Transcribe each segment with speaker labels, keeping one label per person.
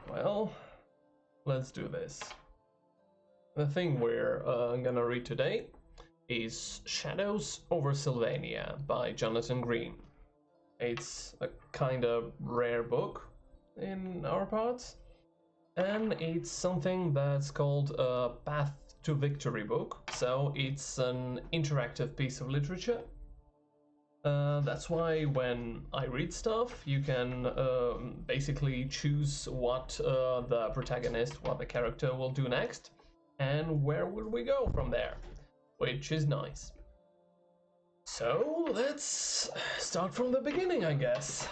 Speaker 1: Well, let's do this. The thing we're gonna read today is Shadows over Sylvania by Jonathan Green. It's a kind of rare book in our parts, and it's something that's called a Path to Victory book, so it's an interactive piece of literature. That's why when I read stuff, you can basically choose what the protagonist, what the character will do next, and where will we go from there, which is nice. So let's start from the beginning, I guess.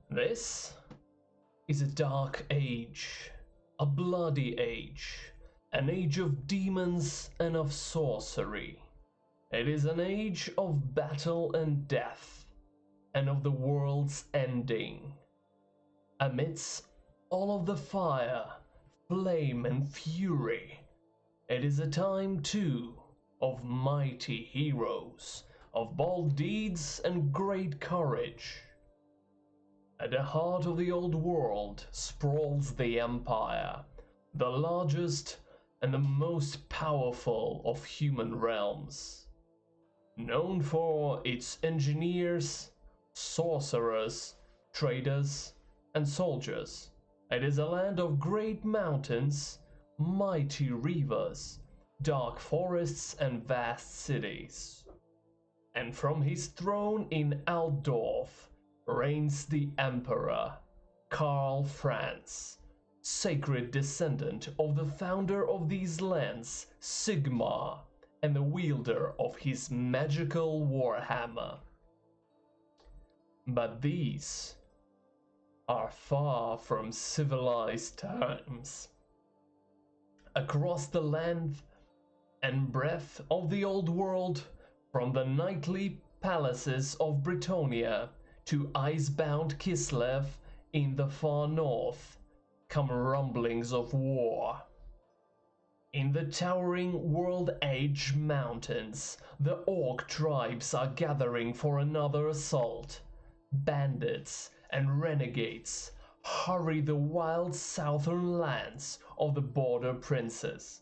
Speaker 1: This is a dark age, a bloody age, an age of demons and of sorcery. It is an age of battle and death, and of the world's ending. Amidst all of the fire, flame, and fury, it is a time too of mighty heroes, of bold deeds and great courage. At the heart of the old world sprawls the Empire, the largest and the most powerful of human realms. Known for its engineers, sorcerers, traders, and soldiers, it is a land of great mountains, mighty rivers, dark forests, and vast cities. And from his throne in Altdorf reigns the Emperor, Karl Franz, sacred descendant of the founder of these lands, Sigmar, and the wielder of his magical Warhammer. But these are far from civilized times. Across the length and breadth of the old world, from the knightly palaces of Britannia to icebound Kislev in the far north, come rumblings of war. In the towering World Age mountains, the orc tribes are gathering for another assault. Bandits and renegades hurry the wild southern lands of the border princes.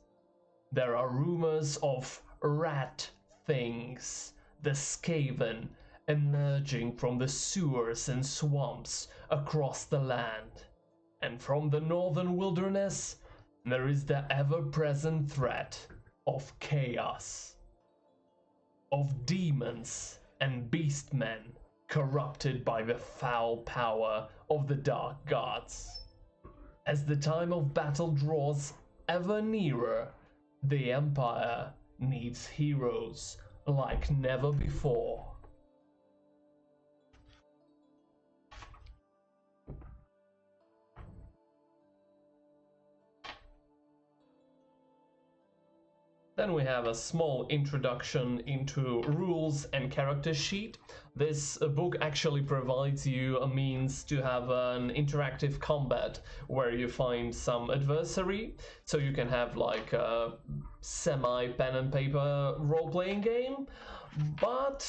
Speaker 1: There are rumors of rat things, the Skaven, emerging from the sewers and swamps across the land. And from the northern wilderness, there is the ever-present threat of chaos, of demons and beastmen corrupted by the foul power of the dark gods. As the time of battle draws ever nearer, the Empire needs heroes like never before. Then we have a small introduction into rules and character sheet. This book actually provides you a means to have an interactive combat where you find some adversary, so you can have like a semi pen and paper role-playing game. But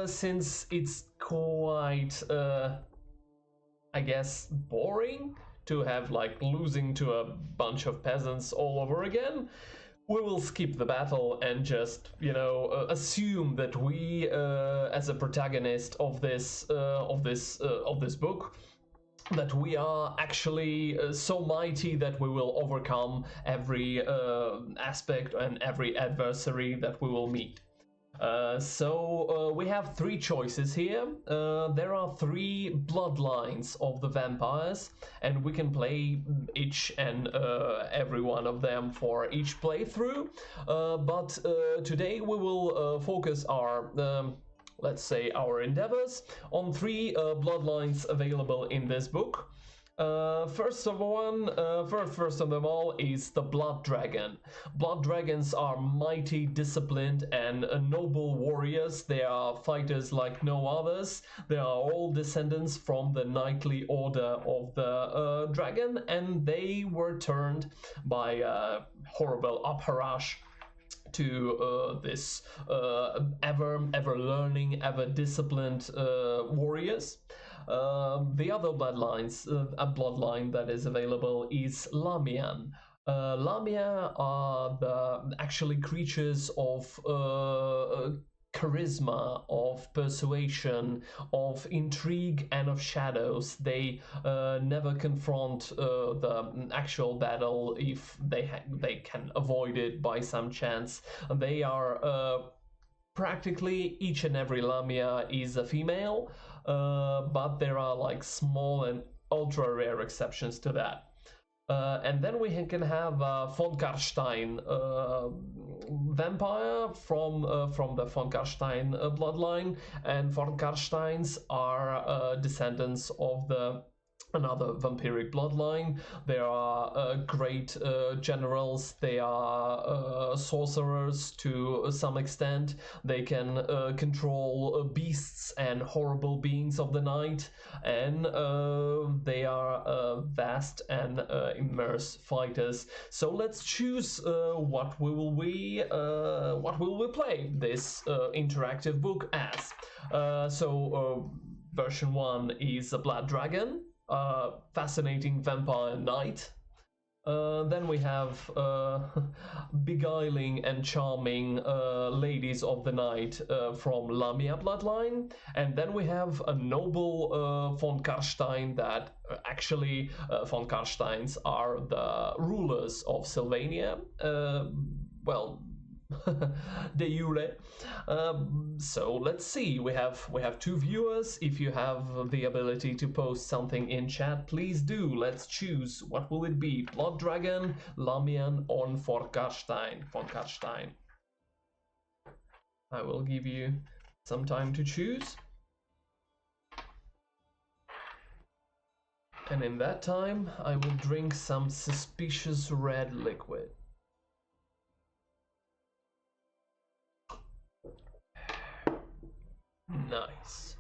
Speaker 1: since it's quite, I guess, boring to have like losing to a bunch of peasants all over again, we will skip the battle and just, assume that we, as a protagonist of this book, that we are actually so mighty that we will overcome every aspect and every adversary that we will meet. So we have three choices here. There are three bloodlines of the vampires, and we can play each and every one of them for each playthrough. But today we will focus our, let's say, our endeavors on three bloodlines available in this book. First of them all is the Blood Dragon. Blood Dragons are mighty, disciplined, and noble warriors. They are fighters like no others. They are all descendants from the knightly order of the dragon, and they were turned by horrible Apharaj to this ever learning, ever disciplined warriors. The other bloodlines, a bloodline that is available is Lamian. Lamia are the actually creatures of charisma, of persuasion, of intrigue, and of shadows. They never confront the actual battle if they can avoid it by some chance. They are practically each and every Lamia is a female, but there are like small and ultra rare exceptions to that. And then we can have von Karstein vampire from the von Karstein bloodline, and von Karsteins are descendants of the another vampiric bloodline. They are great generals. They are sorcerers to some extent. They can control beasts and horrible beings of the night, and they are vast and immersed fighters. So let's choose what will we play this interactive book as. Version 1 is a Blood Dragon. Fascinating vampire knight. Then we have beguiling and charming ladies of the night from Lamia bloodline, and then we have a noble von Karstein that actually von Karsteins are the rulers of Sylvania. Well, de jure. So let's see. We have two viewers. If you have the ability to post something in chat, please do. Let's choose. What will it be? Blood Dragon, Lamian, or von Karstein? Von Karstein. I will give you some time to choose. And in that time, I will drink some suspicious red liquid. Nice.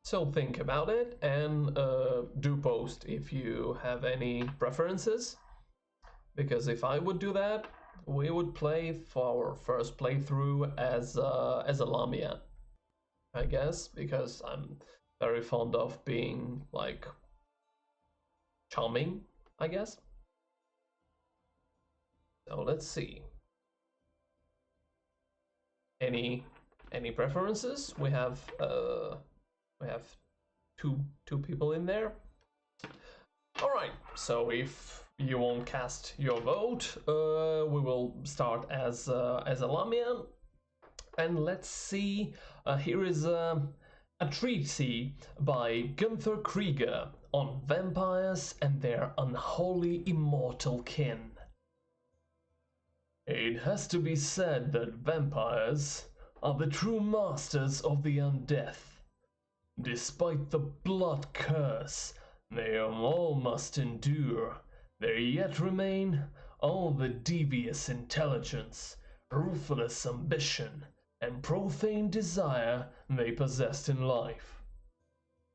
Speaker 1: So think about it and do post if you have any preferences. Because if I would do that, we would play for our first playthrough as a Lamia, I guess, because I'm very fond of being like charming, I guess. So let's see. Any preferences? We have two people in there. All right. So if you won't cast your vote, we will start as a Lamia, and let's see. Here is a treatise by Gunther Krieger on vampires and their unholy immortal kin. It has to be said that vampires are the true masters of the undeath. Despite the blood curse they all must endure, there yet remain all the devious intelligence, ruthless ambition, and profane desire they possessed in life.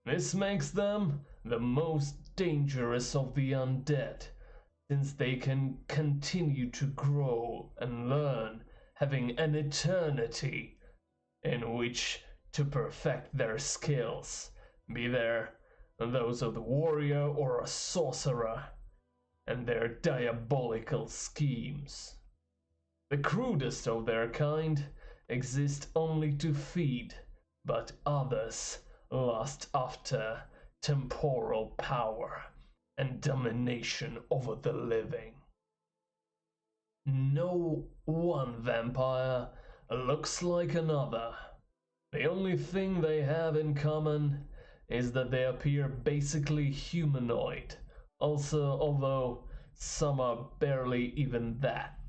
Speaker 1: This makes them the most dangerous of the undead, since they can continue to grow and learn, having an eternity in which to perfect their skills, be there those of the warrior or a sorcerer, and their diabolical schemes. The crudest of their kind exist only to feed, but others lust after temporal power and domination over the living. No one vampire looks like another. The only thing they have in common is that they appear basically humanoid, also although some are barely even that.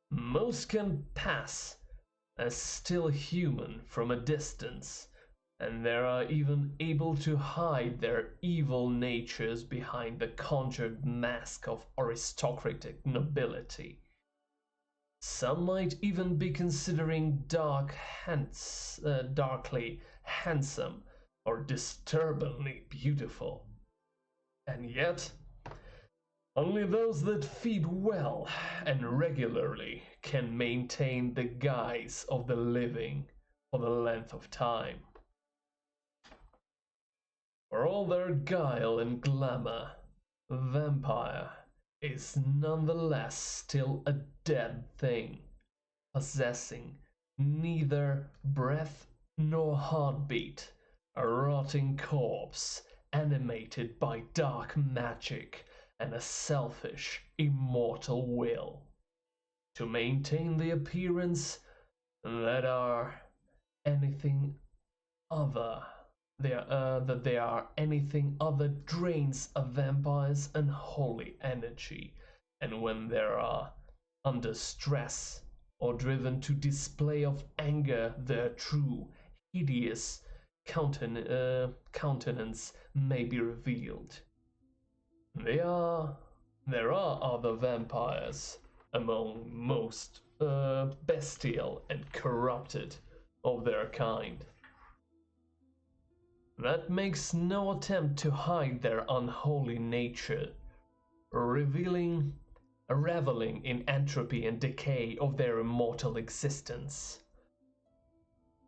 Speaker 1: Most can pass as still human from a distance, and they are even able to hide their evil natures behind the conjured mask of aristocratic nobility. Some might even be considering darkly handsome or disturbingly beautiful. And yet, only those that feed well and regularly can maintain the guise of the living for the length of time. For all their guile and glamour, vampire is nonetheless still a dead thing, possessing neither breath nor heartbeat, a rotting corpse animated by dark magic and a selfish, immortal will to maintain the appearance that are anything other that they are anything other drains a vampire's unholy energy, and when they are under stress or driven to display of anger, their true, hideous countenance may be revealed. There are other vampires among most bestial and corrupted of their kind that makes no attempt to hide their unholy nature, reveling reveling in entropy and decay of their immortal existence.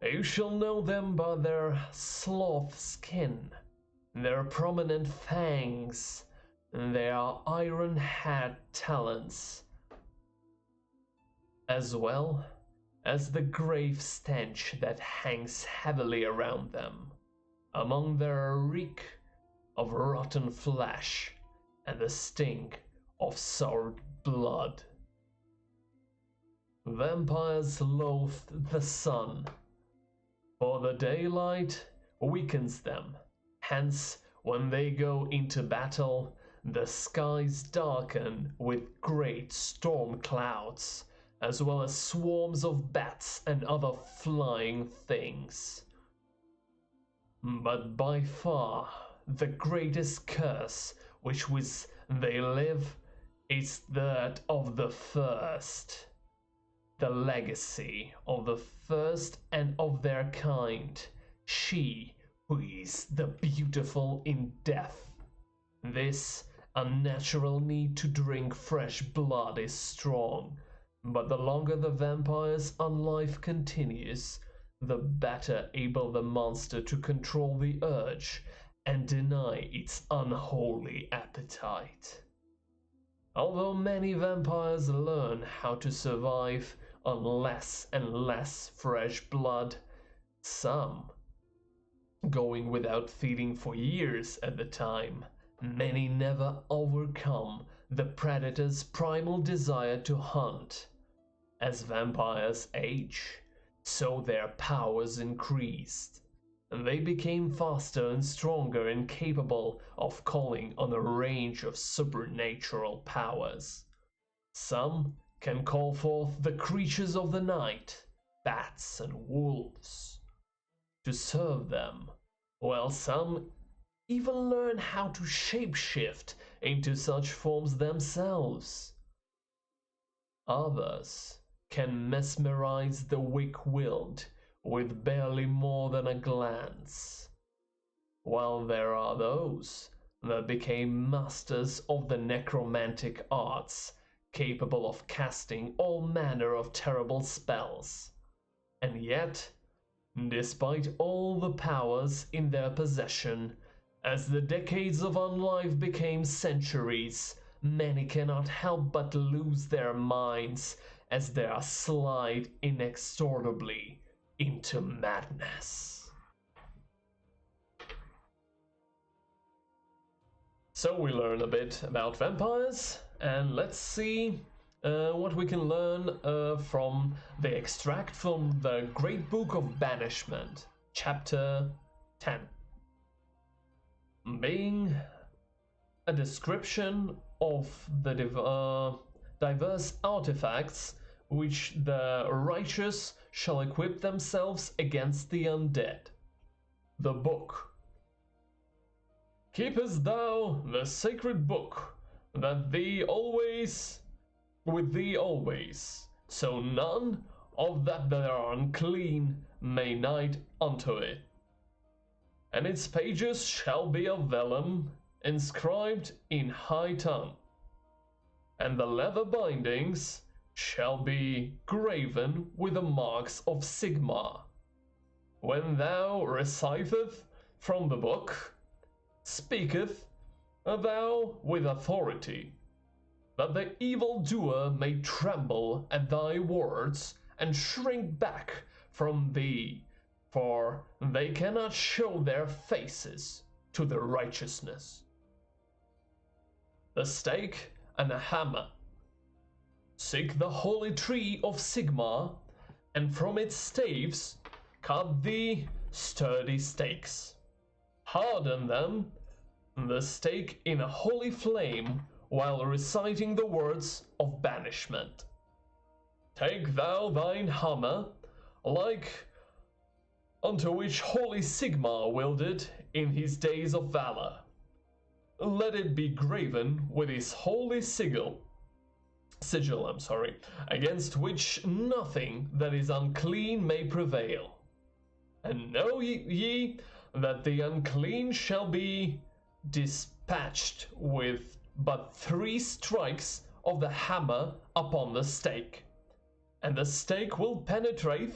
Speaker 1: You shall know them by their sloth skin, their prominent fangs, their iron-haired talons, as well as the grave stench that hangs heavily around them, among their reek of rotten flesh and the stink of soured blood. Vampires loathe the sun, for the daylight weakens them. Hence, when they go into battle, the skies darken with great storm clouds, as well as swarms of bats and other flying things. But by far the greatest curse which they live is that of the first, the legacy of the first and of their kind, she who is the beautiful in death. This unnatural need to drink fresh blood is strong, but the longer the vampire's unlife continues, the better able the monster to control the urge and deny its unholy appetite. Although many vampires learn how to survive on less and less fresh blood, some going without feeding for years at a time, many never overcome the predator's primal desire to hunt. As vampires age, so their powers increased. They became faster and stronger and capable of calling on a range of supernatural powers. Some can call forth the creatures of the night, bats and wolves, to serve them, while some even learn how to shapeshift into such forms themselves. Others can mesmerize the weak-willed with barely more than a glance, while there are those that became masters of the necromantic arts, capable of casting all manner of terrible spells. And yet, despite all the powers in their possession, as the decades of unlife became centuries, many cannot help but lose their minds as they are slide inexorably into madness. So we learn a bit about vampires, and let's see what we can learn from the extract from the Great Book of Banishment, chapter 10. Being a description of the diverse artifacts which the righteous shall equip themselves against the undead. The book. Keepest thou the sacred book, that thee always, with thee always, so none of that are unclean may nigh unto it. And its pages shall be of vellum, inscribed in high tongue, and the leather bindings shall be graven with the marks of Sigmar. When thou reciteth from the book, speaketh thou with authority, that the evildoer may tremble at thy words and shrink back from thee, for they cannot show their faces to the righteousness. The stake and a hammer. Seek the holy tree of Sigmar, and from its staves cut thee sturdy stakes. Harden them, the stake in a holy flame, while reciting the words of banishment. Take thou thine hammer, like unto which holy Sigmar wielded in his days of valor. Let it be graven with his holy sigil, against which nothing that is unclean may prevail. And know ye that the unclean shall be dispatched with but 3 strikes of the hammer upon the stake, and the stake will penetrate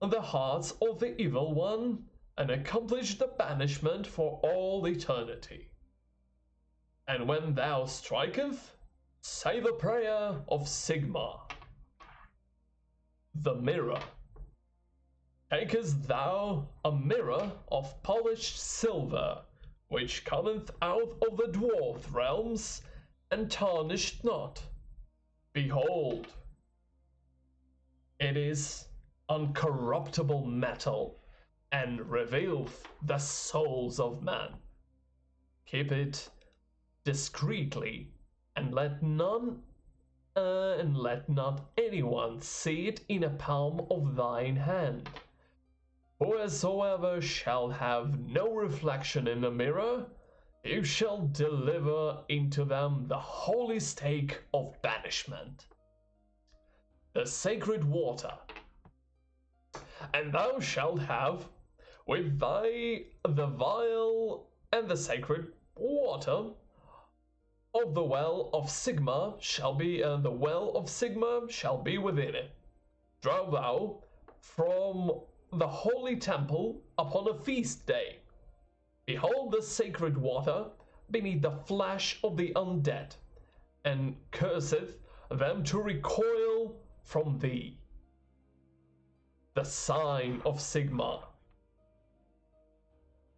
Speaker 1: the hearts of the evil one, and accomplish the banishment for all eternity. And when thou striketh, say the prayer of Sigmar. The mirror. Takest thou a mirror of polished silver, which cometh out of the dwarf realms, and tarnished not. Behold, it is uncorruptible metal, and revealeth the souls of man. Keep it discreetly, and let not anyone see it in a palm of thine hand. Whosoever shall have no reflection in the mirror, you shall deliver into them the holy stake of banishment. The sacred water. And thou shalt have with thy the vial and the sacred water of the well of Sigmar shall be, the well of Sigmar shall be within it. Draw thou from the holy temple upon a feast day. Behold the sacred water beneath the flesh of the undead, and curseth them to recoil from thee. The sign of Sigmar.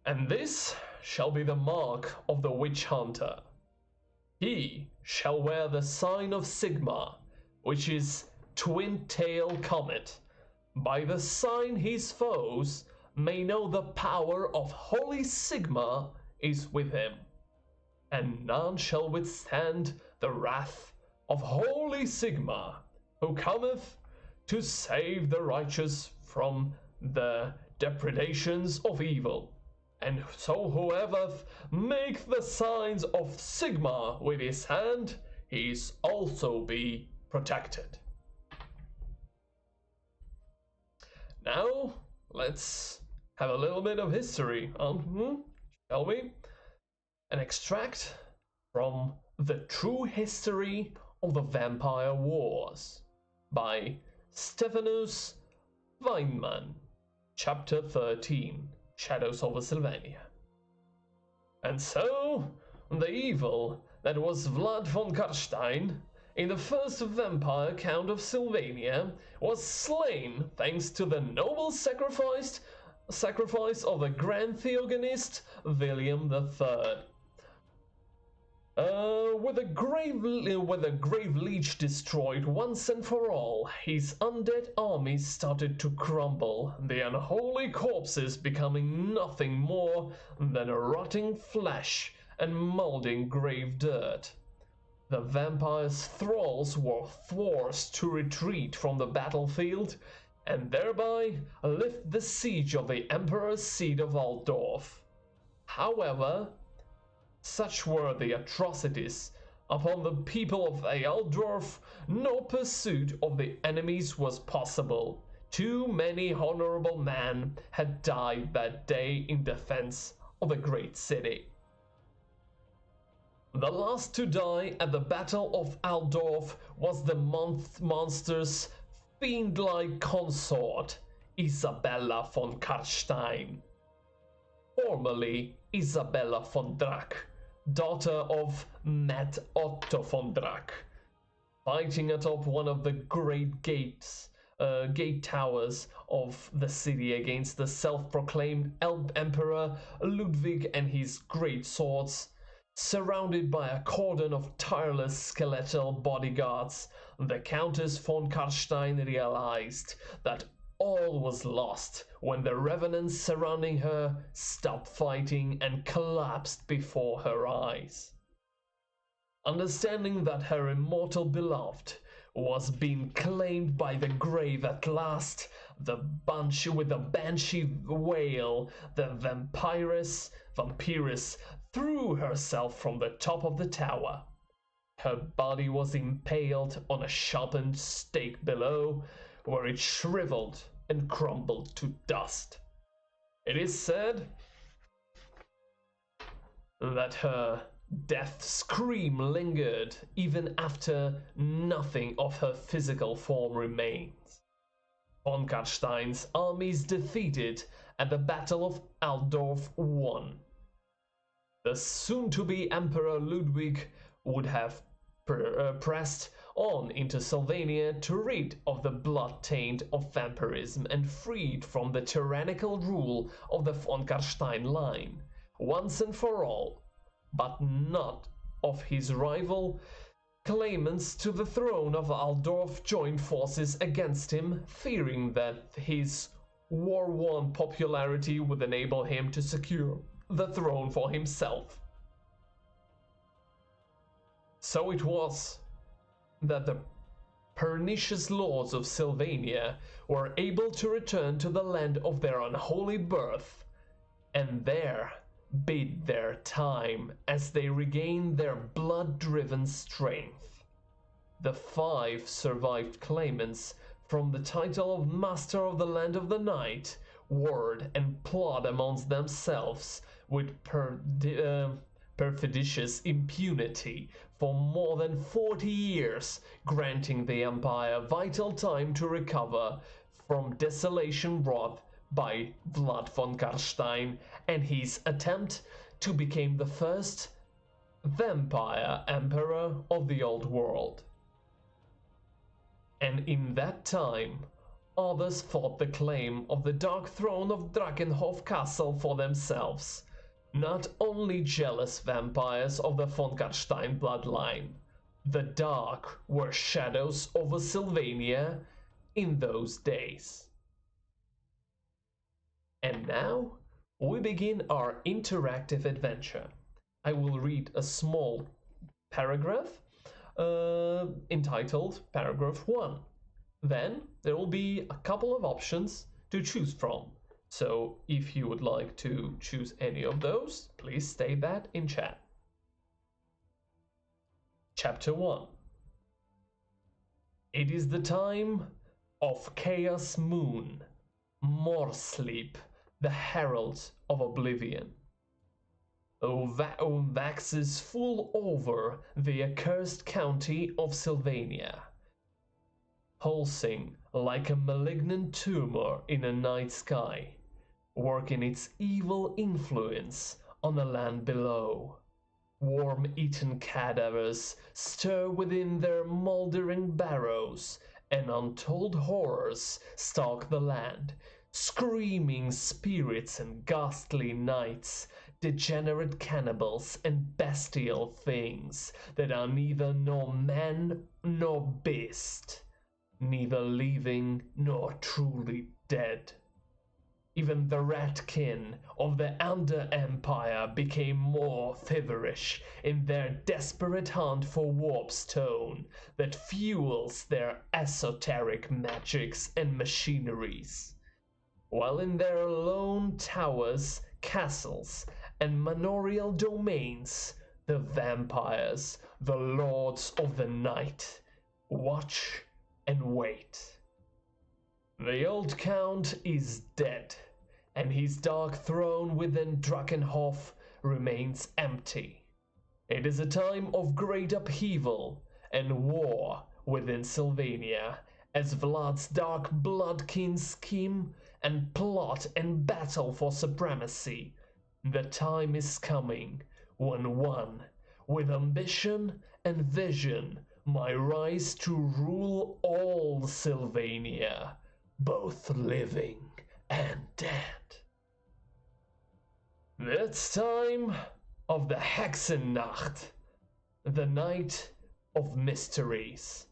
Speaker 1: And this shall be the mark of the witch hunter. He shall wear the sign of Sigmar, which is twin-tailed comet. By the sign his foes may know the power of holy Sigmar is with him, and none shall withstand the wrath of holy Sigmar, who cometh to save the righteous from the depredations of evil. And so whoever makes the signs of Sigmar with his hand, he is also be protected. Now, let's have a little bit of history, shall we? An extract from The True History of the Vampire Wars by Stephanus Weinmann, Chapter 13, Shadows over Sylvania. And so, the evil that was Vlad von Karstein, in the first vampire count of Sylvania, was slain thanks to the noble sacrifice of the grand theogonist William III. With the grave leech destroyed once and for all, his undead army started to crumble, the unholy corpses becoming nothing more than rotting flesh and molding grave dirt. The vampire's thralls were forced to retreat from the battlefield, and thereby lift the siege of the Emperor's seat of Altdorf. However, such were the atrocities upon the people of Altdorf, no pursuit of the enemies was possible. Too many honorable men had died that day in defense of the great city. The last to die at the Battle of Altdorf was the monster's fiend-like consort, Isabella von Karstein, formerly Isabella von Drac, daughter of Matt Otto von Drac, fighting atop one of the great gate towers of the city against the self-proclaimed Emperor Ludwig and his great swords. Surrounded by a cordon of tireless skeletal bodyguards, the Countess von Karstein realized that all was lost when the revenants surrounding her stopped fighting and collapsed before her eyes. Understanding that her immortal beloved was being claimed by the grave at last, the banshee wail, the vampiress threw herself from the top of the tower. Her body was impaled on a sharpened stake below, where it shriveled and crumbled to dust. It is said that her death scream lingered even after nothing of her physical form remains. Von Karstein's armies defeated at the Battle of Altdorf won. The soon-to-be Emperor Ludwig would have pressed on into Sylvania to rid of the blood taint of vampirism and freed from the tyrannical rule of the von Karstein line, once and for all, but not of his rival. Claimants to the throne of Altdorf joined forces against him, fearing that his war-worn popularity would enable him to secure the throne for himself. So it was that the pernicious lords of Sylvania were able to return to the land of their unholy birth, and there bide their time as they regained their blood-driven strength. The 5 survived claimants from the title of Master of the Land of the Night word and plot amongst themselves with perfidious impunity for more than 40 years, granting the Empire vital time to recover from desolation wrought by Vlad von Karstein and his attempt to become the first vampire emperor of the old world. And in that time, others fought the claim of the Dark Throne of Drakenhof Castle for themselves, not only jealous vampires of the von Karstein bloodline. The Dark were shadows over Sylvania in those days. And now, we begin our interactive adventure. I will read a small paragraph entitled Paragraph 1. Then there will be a couple of options to choose from. So if you would like to choose any of those, please state that in chat. Chapter 1. It is the time of Chaos Moon, Morsleep, the herald of oblivion. Waxes full over the accursed county of Sylvania, pulsing like a malignant tumor in a night sky, working its evil influence on the land below. Worm-eaten cadavers stir within their mouldering barrows, and untold horrors stalk the land, screaming spirits and ghastly knights, degenerate cannibals and bestial things that are neither nor man nor beast, neither living nor truly dead. even the ratkin of the Under Empire became more feverish in their desperate hunt for warp stone that fuels their esoteric magics and machineries. While in their lone towers, castles, and manorial domains, the vampires, the lords of the night, watch and wait. The old count is dead, and his dark throne within Drakenhof remains empty. It is a time of great upheaval and war within Sylvania, as Vlad's dark bloodkin scheme and plot and battle for supremacy. The time is coming when one, with ambition and vision, might rise to rule all Sylvania, both living and dead. It's time of the Hexennacht, the night of mysteries,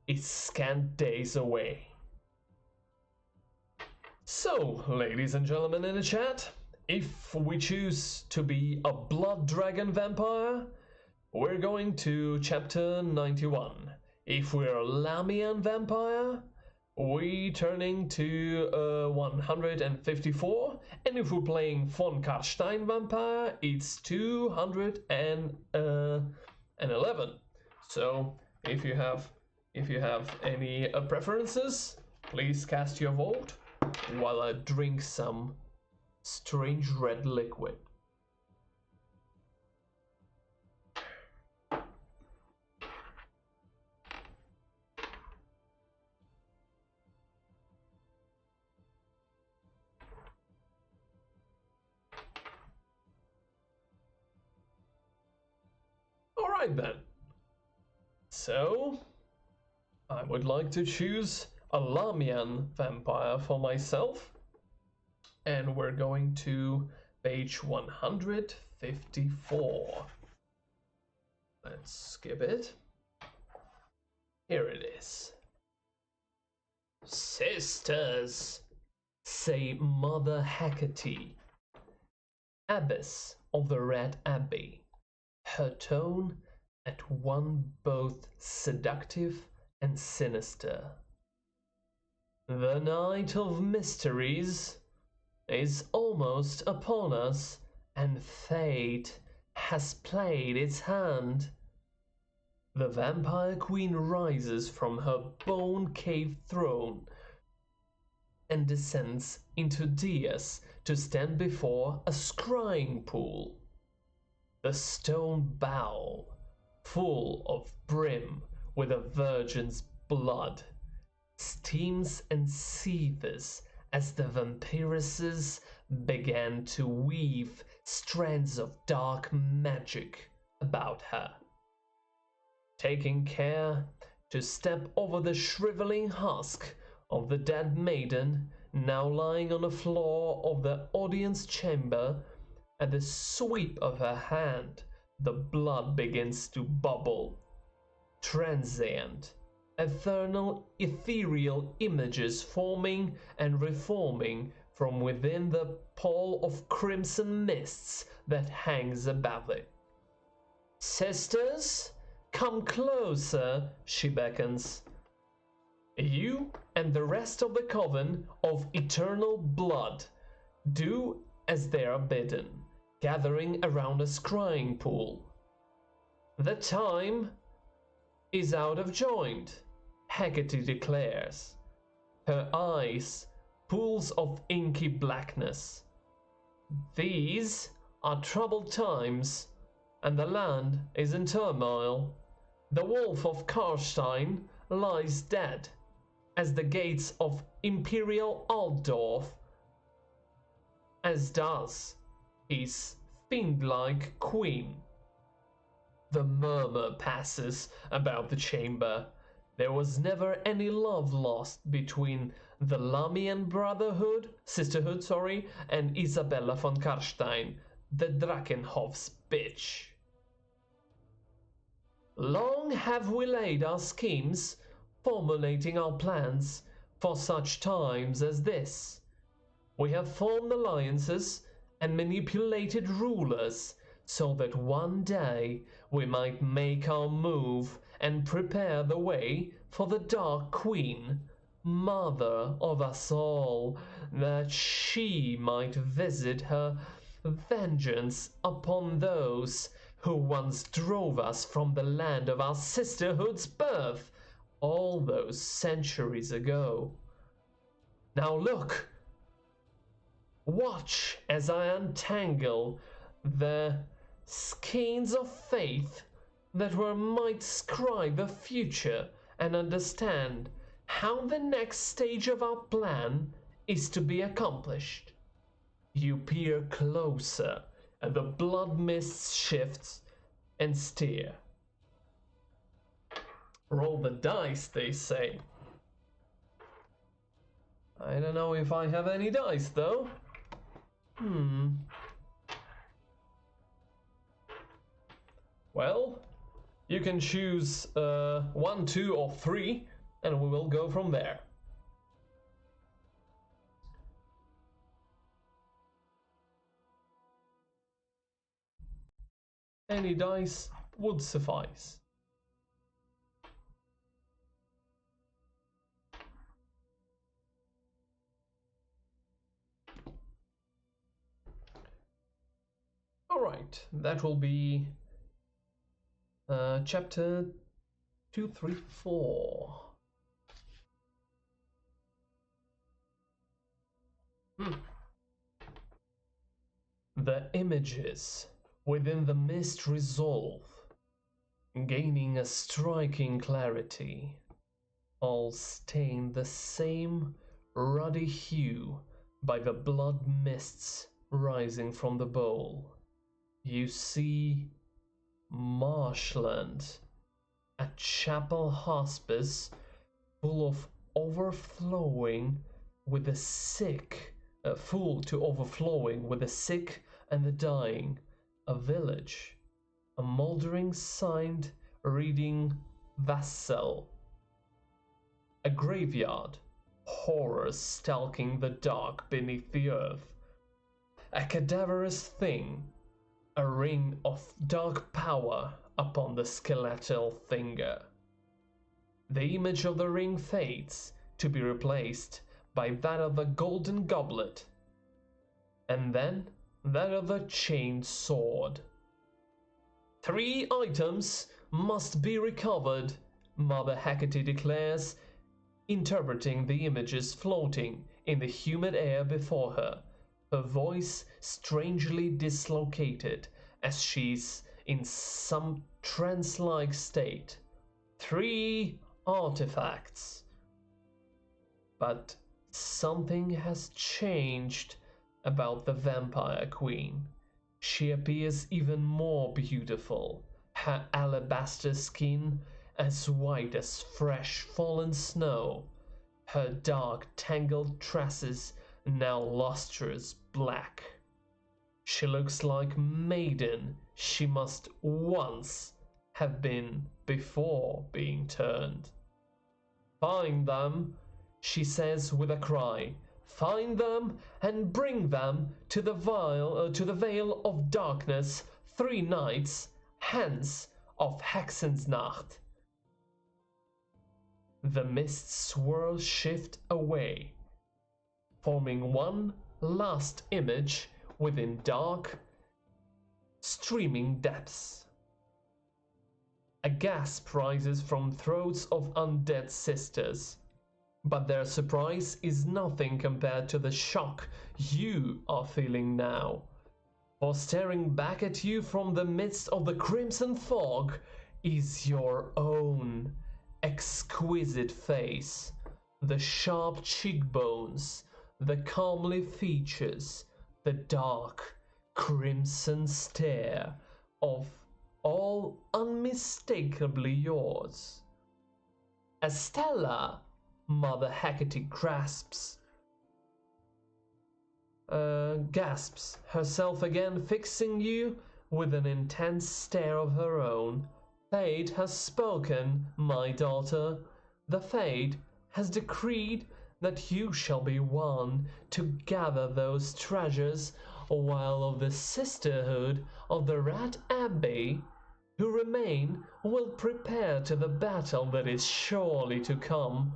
Speaker 1: is scant days away. So, ladies and gentlemen in the chat, if we choose to be a blood dragon vampire, we're going to chapter 91. If we're a Lamian vampire, we turning to 154, and if we're playing von Karstein vampire, it's 211. So if you have any preferences, please cast your vote while I drink some strange red liquid. Alright then. So, I would like to choose a Lamian vampire for myself. And we're going to page 154. Let's skip it. Here it is. Sisters, say Mother Hecate, Abbess of the Red Abbey, her tone at one both seductive and sinister. The night of mysteries is almost upon us, and fate has played its hand. The vampire queen rises from her bone-caved throne and descends into Dias to stand before a scrying pool. The stone bowl, full of brim with a virgin's blood, steams and seethes as the vampiresses began to weave strands of dark magic about her. Taking care to step over the shriveling husk of the dead maiden now lying on the floor of the audience chamber, at the sweep of her hand, the blood begins to bubble. Transient, ethereal images forming and reforming from within the pall of crimson mists that hangs above it. Sisters, come closer, she beckons. You and the rest of the coven of eternal blood do as they are bidden, gathering around a scrying pool. The time is out of joint, Hecate declares, her eyes pools of inky blackness. These are troubled times, and the land is in turmoil. The wolf of Karstein lies dead, as the gates of Imperial Altdorf, as does his fiend-like queen. The murmur passes about the chamber. There was never any love lost between the Lamian sisterhood, and Isabella von Karstein, the Drakenhof's bitch. Long have we laid our schemes, formulating our plans for such times as this. We have formed alliances and manipulated rulers so that one day we might make our move and prepare the way for the Dark Queen, mother of us all, that she might visit her vengeance upon those who once drove us from the land of our sisterhood's birth all those centuries ago. Now look! Watch as I untangle the skeins of faith that might scribe the future and understand how the next stage of our plan is to be accomplished. You peer closer, and the blood mist shifts and steer. Roll the dice, they say. I don't know if I have any dice, though. Well, you can choose 1, 2, or 3, and we will go from there. Any dice would suffice. Alright, that will be chapter 234. The images within the mist resolve, gaining a striking clarity. All stain the same ruddy hue by the blood mists rising from the bowl. You see marshland, a chapel hospice full of overflowing with the sick, full to overflowing with the sick and the dying, a village, a mouldering sign reading vassal, a graveyard, horrors stalking the dark beneath the earth, a cadaverous thing, a ring of dark power upon the skeletal finger. The image of the ring fades to be replaced by that of the golden goblet, and then that of the chained sword. 3 items must be recovered, Mother Hecate declares, interpreting the images floating in the humid air before her, her voice strangely dislocated as she's in some trance-like state. 3 artifacts. But something has changed about the Vampire Queen. She appears even more beautiful, her alabaster skin as white as fresh fallen snow, her dark tangled tresses now lustrous black. She looks like maiden she must once have been before being turned. Find them, she says with a cry. Find them and bring them to the Vale of Darkness 3 nights hence of Hexensnacht. The mists swirl shift away, forming one last image within dark, streaming depths. A gasp rises from throats of undead sisters, but their surprise is nothing compared to the shock you are feeling now. For staring back at you from the midst of the crimson fog is your own exquisite face, the sharp cheekbones, the comely features, the dark crimson stare of all unmistakably yours. Estella, Mother Hecate gasps, herself again fixing you with an intense stare of her own. Fate has spoken, my daughter. The Fate has decreed that you shall be one to gather those treasures, while of the sisterhood of the Rat Abbey who remain will prepare to the battle that is surely to come.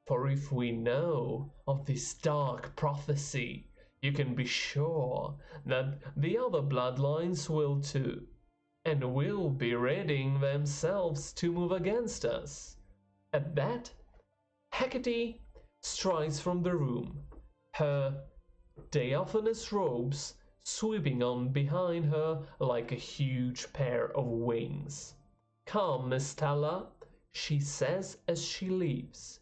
Speaker 1: For if we know of this dark prophecy, you can be sure that the other bloodlines will too, and will be readying themselves to move against us. At that, Hecate strides from the room, her diaphanous robes sweeping on behind her like a huge pair of wings. "Come, Miss Stella," she says as she leaves.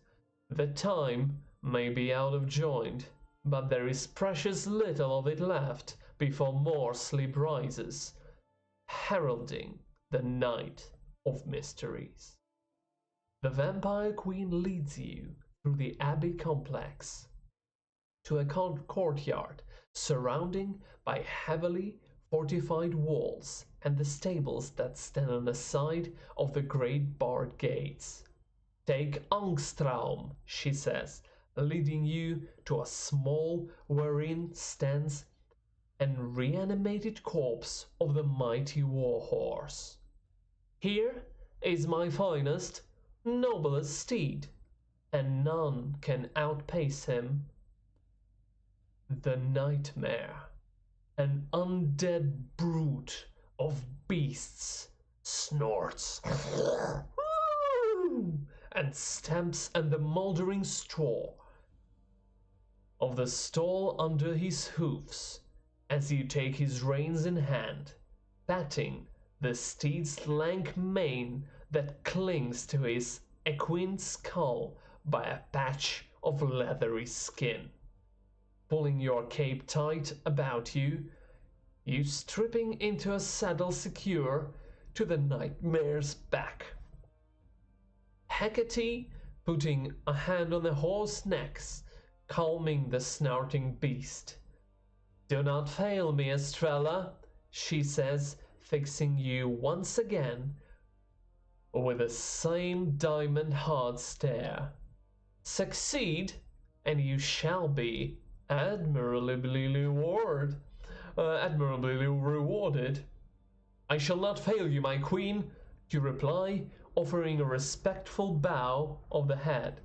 Speaker 1: "The time may be out of joint, but there is precious little of it left before more sleep rises, heralding the night of mysteries." The Vampire Queen leads you through the Abbey complex to a courtyard surrounded by heavily fortified walls and the stables that stand on the side of the great barred gates. "Take Angstraum," she says, leading you to a small wherein stands an reanimated corpse of the mighty warhorse. "Here is my finest, noblest steed, and none can outpace him. The Nightmare, an undead brute of beasts, snorts and stamps at the mouldering straw of the stall under his hoofs as you take his reins in hand, patting the steed's lank mane that clings to his equine skull by a patch of leathery skin. Pulling your cape tight about you, you stripping into a saddle secure to the Nightmare's back. Hecate putting a hand on the horse's neck, calming the snarling beast. "Do not fail me, Estrella," she says, fixing you once again with the same diamond hard stare. "Succeed, and you shall be admirably rewarded." "I shall not fail you, my queen," you reply, offering a respectful bow of the head.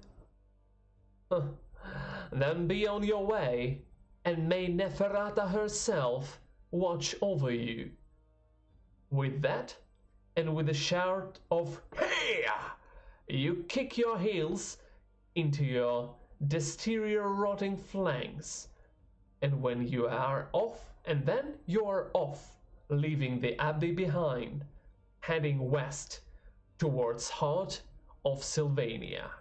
Speaker 1: "Then be on your way, and may Neferata herself watch over you." With that, and with a shout of "Hey!" you kick your heels into your deteriораting flanks, and when you are off, and then you are off, leaving the Abbey behind, heading west towards heart of Sylvania.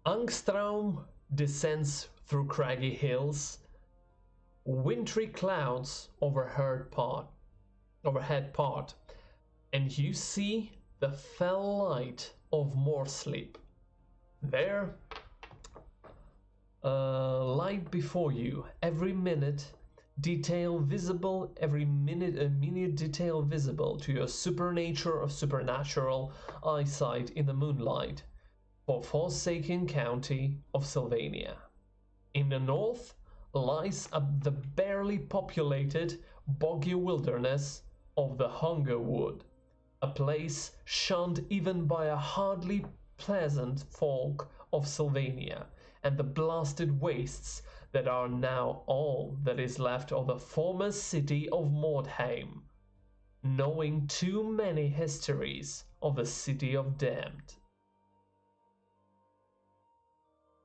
Speaker 1: Angstraum descends through craggy hills, wintry clouds overhead part, and you see the fell light of Moorsleep. There, light before you, every minute detail visible, every minute a minute detail visible to your supernatural eyesight in the moonlight, for forsaken county of Sylvania. In the north lies the barely populated boggy wilderness of the Hungerwood, a place shunned even by a hardly pleasant folk of Sylvania, and the blasted wastes that are now all that is left of the former city of Mordheim, knowing too many histories of the city of damned.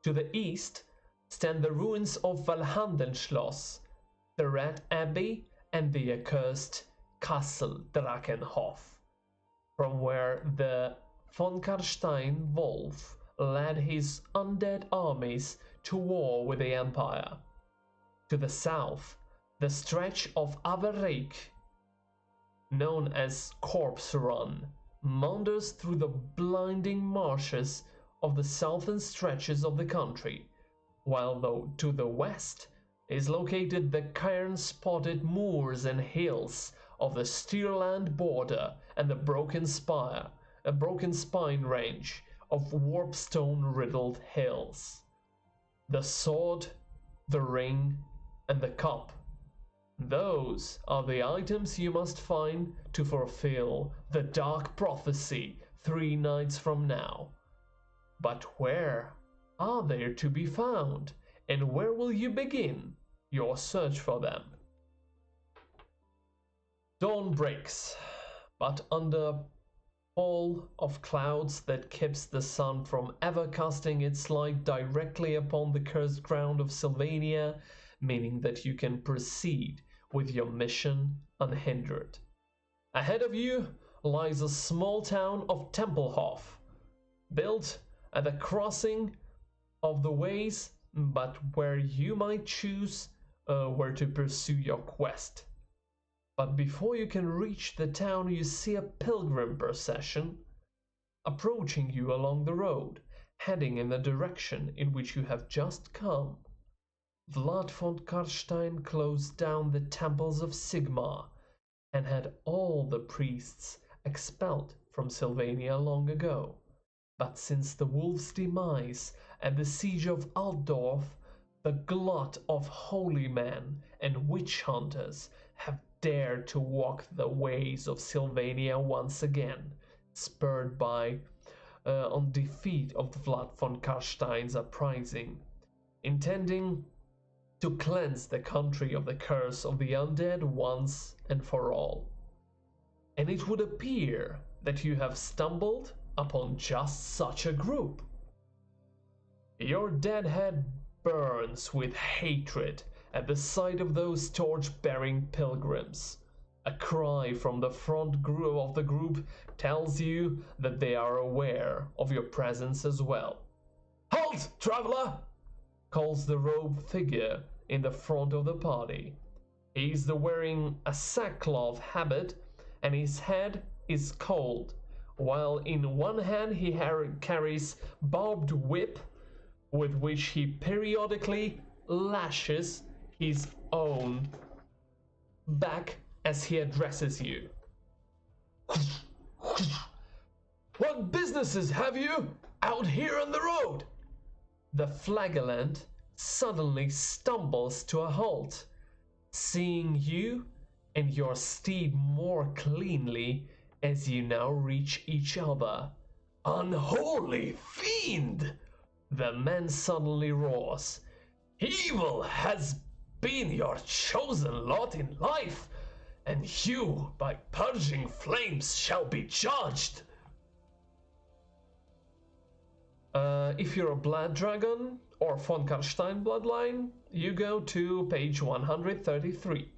Speaker 1: To the east stand the ruins of Valhandenschloss, the Rat Abbey, and the accursed Castle Drakenhof, from where the von Karstein Wolf led his undead armies to war with the Empire. To the south, the stretch of Averreik, known as Corpse Run, meanders through the blinding marshes of the southern stretches of the country, while to the west is located the cairn-spotted moors and hills of the Steerland border and the Broken Spine range of warpstone-riddled hills. The sword, the ring, and the cup. Those are the items you must find to fulfill the dark prophecy 3 nights from now. But where are they to be found, and where will you begin your search for them? Dawn breaks, but under pall of clouds that keeps the sun from ever casting its light directly upon the cursed ground of Sylvania, meaning that you can proceed with your mission unhindered. Ahead of you lies a small town of Templehof, built at the crossing of the ways, but where you might choose where to pursue your quest. But before you can reach the town, you see a pilgrim procession approaching you along the road, heading in the direction in which you have just come. Vlad von Karstein closed down the temples of Sigmar and had all the priests expelled from Sylvania long ago. But since the wolf's demise and the siege of Altdorf, the glut of holy men and witch hunters have dared to walk the ways of Sylvania once again, spurred by on defeat of Vlad von Karstein's uprising, intending to cleanse the country of the curse of the undead once and for all. And it would appear that you have stumbled upon just such a group. Your dead head burns with hatred at the sight of those torch-bearing pilgrims. A cry from the front of the group tells you that they are aware of your presence as well. "Halt, traveler!" calls the robed figure in the front of the party. He is wearing a sackcloth habit and his head is cold, while in one hand he carries barbed whip with which he periodically lashes his own back as he addresses you. "What businesses have you out here on the road?" The flagellant suddenly stumbles to a halt, seeing you and your steed more cleanly as you now reach each other. "Unholy fiend!" the man suddenly roars. "Evil has been your chosen lot in life, and you by purging flames shall be judged." If you're a blood dragon or von Karstein bloodline, you go to page 133.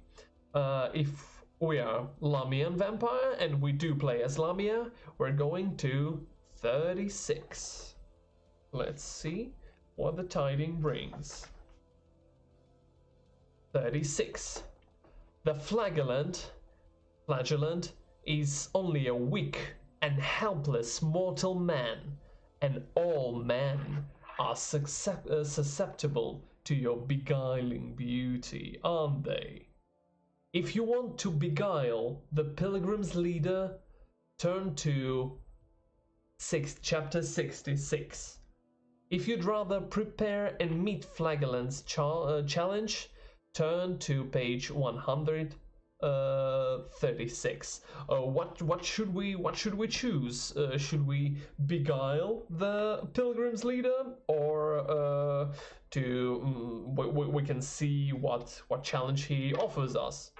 Speaker 1: If we are Lamian vampire and we do play as Lamia, we're going to 36. Let's see what the tiding brings. 36. The flagellant is only a weak and helpless mortal man, and all men are susceptible to your beguiling beauty, aren't they? If you want to beguile the pilgrim's leader, turn to chapter 66. If you'd rather prepare and meet Flagellant's challenge, turn to page 136. What should we choose? Should we beguile the pilgrim's leader, or we can see what challenge he offers us?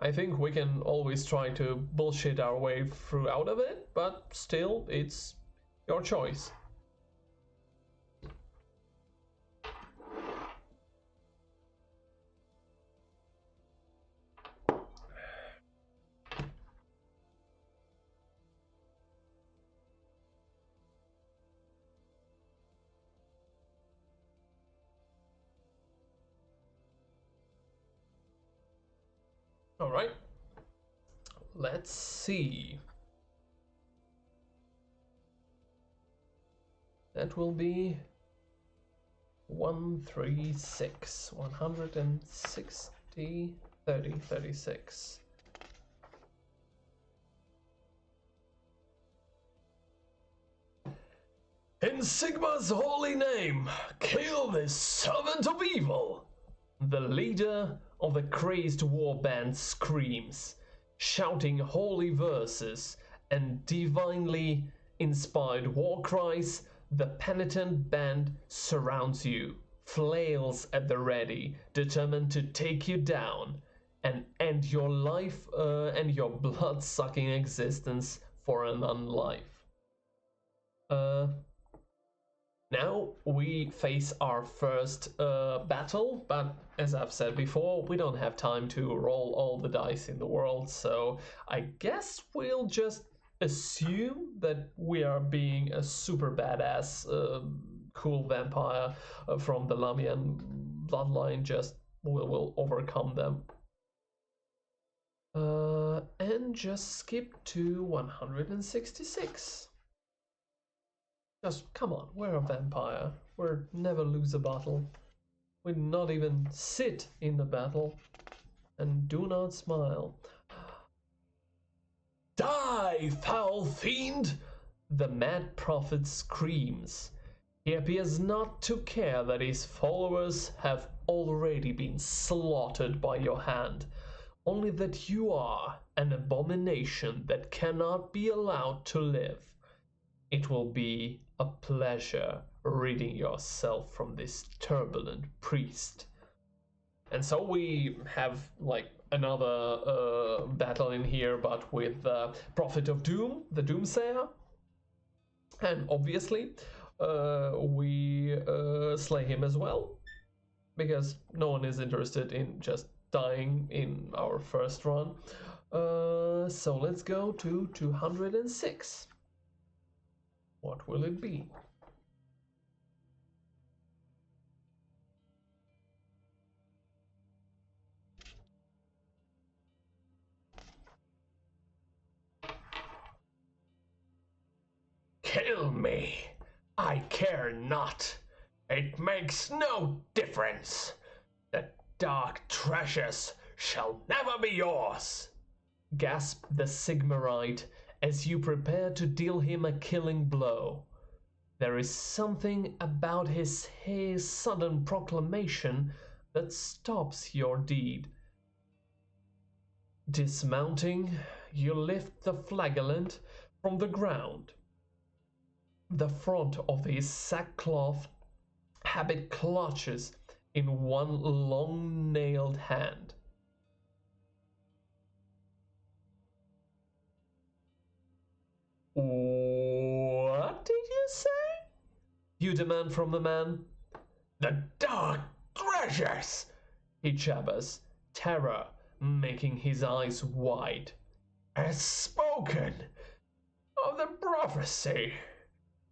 Speaker 1: I think we can always try to bullshit our way through out of it, but still, it's your choice. All right, let's see. That will be 136, 160, 30, 36. In Sigma's holy name, kill this servant of evil! The leader of the crazed warband screams, shouting holy verses and divinely inspired war cries. The penitent band surrounds you, flails at the ready, determined to take you down and end your life and your blood-sucking existence for an unlife. Now we face our first battle, but as I've said before, we don't have time to roll all the dice in the world, so I guess we'll just assume that we are being a super badass, cool vampire from the Lamian bloodline. Just will overcome them. And just skip to 166. Just come on, we're a vampire. We'll never lose a battle. We not even sit in the battle. And do not smile. Die, foul fiend! The mad prophet screams. He appears not to care that his followers have already been slaughtered by your hand. Only that you are an abomination that cannot be allowed to live. It will be a pleasure ridding yourself from this turbulent priest. And so we have like another battle in here, but with Prophet of Doom, the Doomsayer. And obviously we slay him as well, because no one is interested in just dying in our first run. So let's go to 206. What will it be?
Speaker 2: Kill me. I care not. It makes no difference. The dark treasures shall never be yours,
Speaker 1: gasped the Sigmarite as you prepare to deal him a killing blow. There is something about his sudden proclamation that stops your deed. Dismounting, you lift the flagellant from the ground. The front of his sackcloth habit clutches in one long-nailed hand. What did you say? You demand from the man.
Speaker 2: The dark treasures,
Speaker 1: he jabbers, terror making his eyes wide.
Speaker 2: As spoken of the prophecy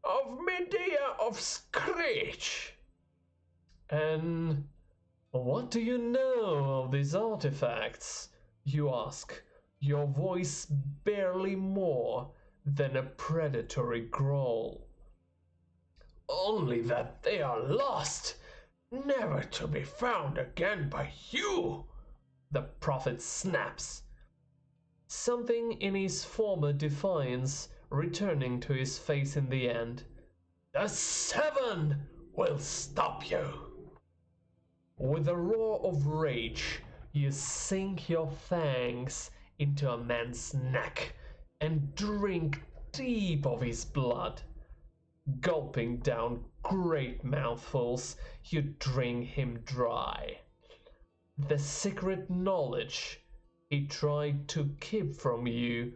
Speaker 2: of Medea of Screech.
Speaker 1: And what do you know of these artifacts? You ask, your voice barely more than a predatory growl.
Speaker 2: Only that they are lost, never to be found again by you,
Speaker 1: the prophet snaps. Something in his former defiance returning to his face in the end.
Speaker 2: The seven will stop you.
Speaker 1: With a roar of rage, you sink your fangs into a man's neck and drink deep of his blood. Gulping down great mouthfuls, you drink him dry. The secret knowledge he tried to keep from you,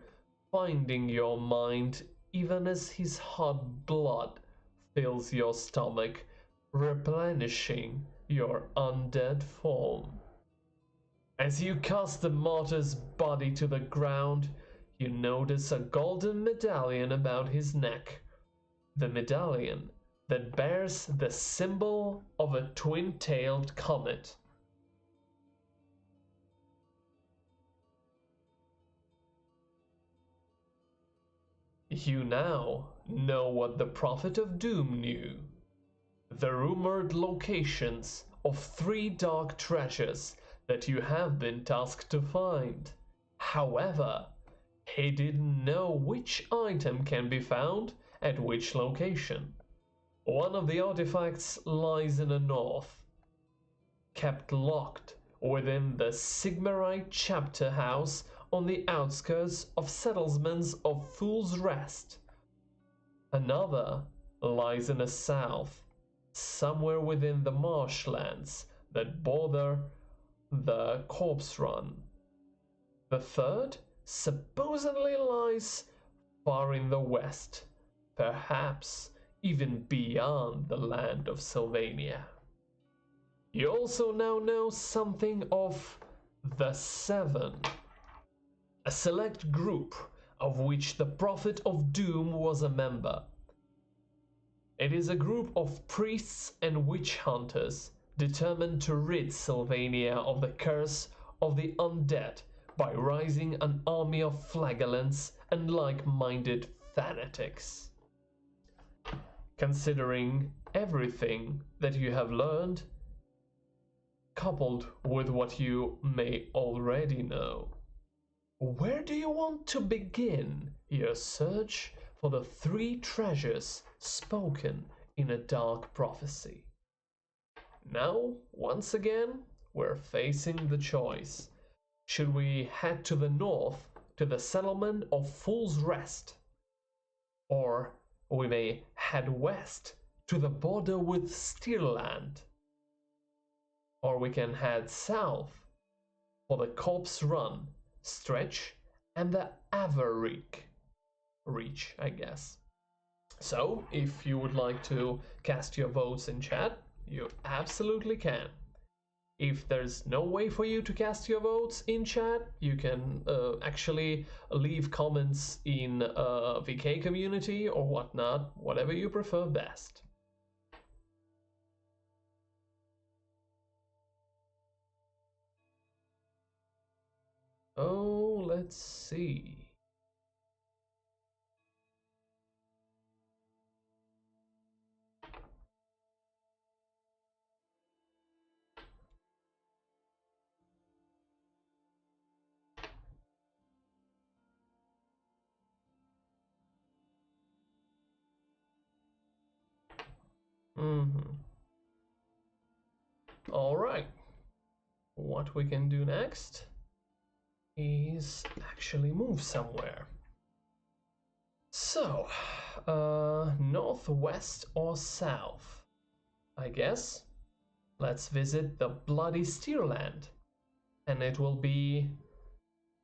Speaker 1: finding your mind even as his hot blood fills your stomach, replenishing your undead form. As you cast the martyr's body to the ground, you notice a golden medallion about his neck. The medallion that bears the symbol of a twin-tailed comet. You now know what the Prophet of Doom knew. The rumored locations of 3 dark treasures that you have been tasked to find. However, he didn't know which item can be found at which location. One of the artifacts lies in the north, kept locked within the Sigmarite chapter house on the outskirts of settlements of Fool's Rest. Another lies in the south, somewhere within the marshlands that border the Corpse Run. The third supposedly lies far in the west, perhaps even beyond the land of Sylvania. You also now know something of the Seven, a select group of which the Prophet of Doom was a member. It is a group of priests and witch hunters determined to rid Sylvania of the curse of the undead by raising an army of flagellants and like-minded fanatics. Considering everything that you have learned, coupled with what you may already know, where do you want to begin your search for the 3 treasures spoken in a dark prophecy? Now, once again, we're facing the choice. Should we head to the north to the settlement of Fool's Rest? Or we may head west to the border with Steerland? Or we can head south for the Corpse Run, Stretch, and the Averick Reach, I guess. So, if you would like to cast your votes in chat, you absolutely can. If there's no way for you to cast your votes in chat, you can actually leave comments in VK community or whatnot, whatever you prefer best. Oh, let's see. All right. What we can do next is actually move somewhere. So, northwest or south? I guess. Let's visit the Bloody Steerland. And it will be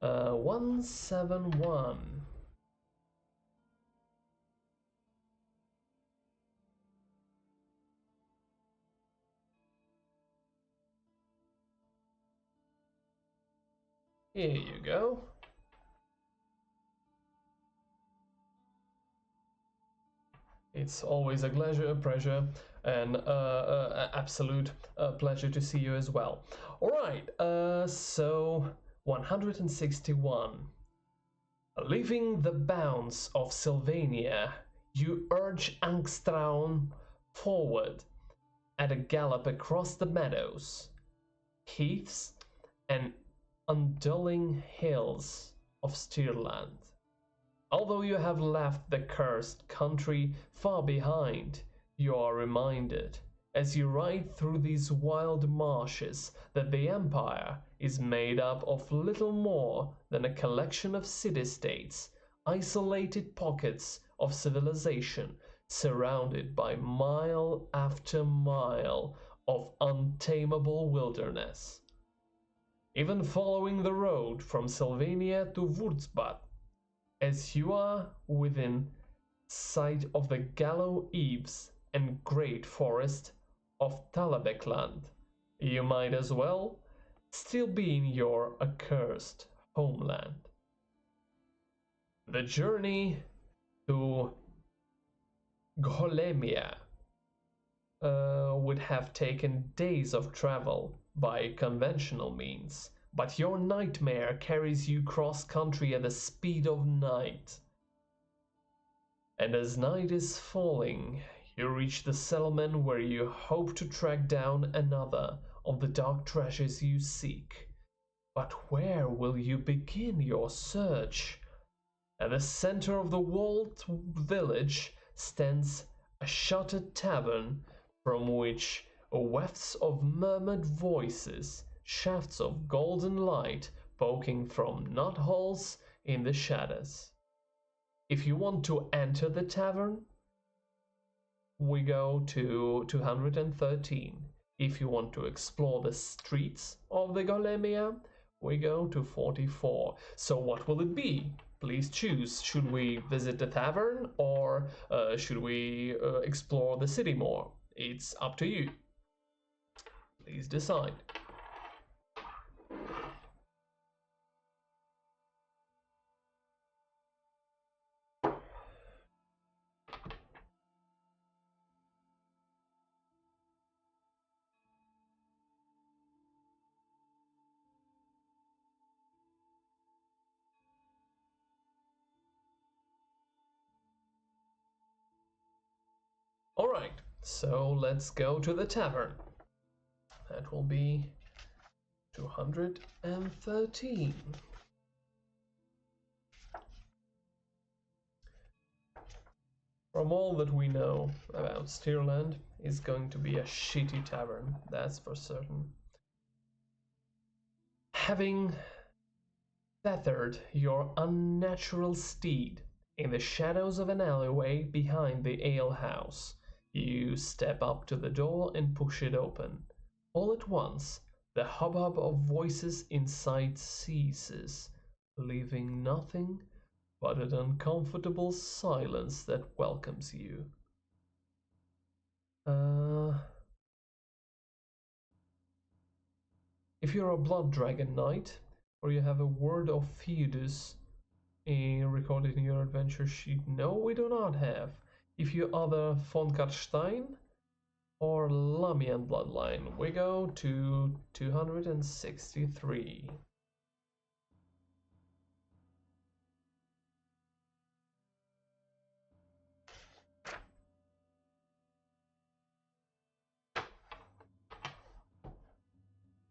Speaker 1: 171. Here you go. It's always a pleasure, and absolute pleasure to see you as well. All right, so 161. Leaving the bounds of Sylvania, you urge Angstraun forward at a gallop across the meadows, heaths, and undulling hills of Steerland. Although you have left the cursed country far behind, you are reminded, as you ride through these wild marshes, that the Empire is made up of little more than a collection of city-states, isolated pockets of civilization, surrounded by mile after mile of untamable wilderness. Even following the road from Sylvania to Wurzbad, as you are within sight of the Gallow Eaves and great forest of Talabekland, you might as well still be in your accursed homeland. The journey to Golemia would have taken days of travel by conventional means, but your nightmare carries you cross-country at the speed of night. And as night is falling, you reach the settlement where you hope to track down another of the dark treasures you seek. But where will you begin your search? At the center of the walled village stands a shuttered tavern from which wafts of murmured voices, shafts of golden light poking from knotholes in the shadows. If you want to enter the tavern, we go to 213. If you want to explore the streets of the Golemia, we go to 44. So what will it be? Please choose. Should we visit the tavern or should we explore the city more? It's up to you. Please decide. Alright, so let's go to the tavern. That will be 213. From all that we know about Steerland, it's going to be a shitty tavern, that's for certain. Having tethered your unnatural steed in the shadows of an alleyway behind the alehouse, you step up to the door and push it open. All at once, the hubbub of voices inside ceases, leaving nothing but an uncomfortable silence that welcomes you. If you're a Blood Dragon Knight, or you have a Word of Feudus recorded in your adventure sheet, no, we do not have. If you are the von Karstein or Lamian bloodline, we go to 263.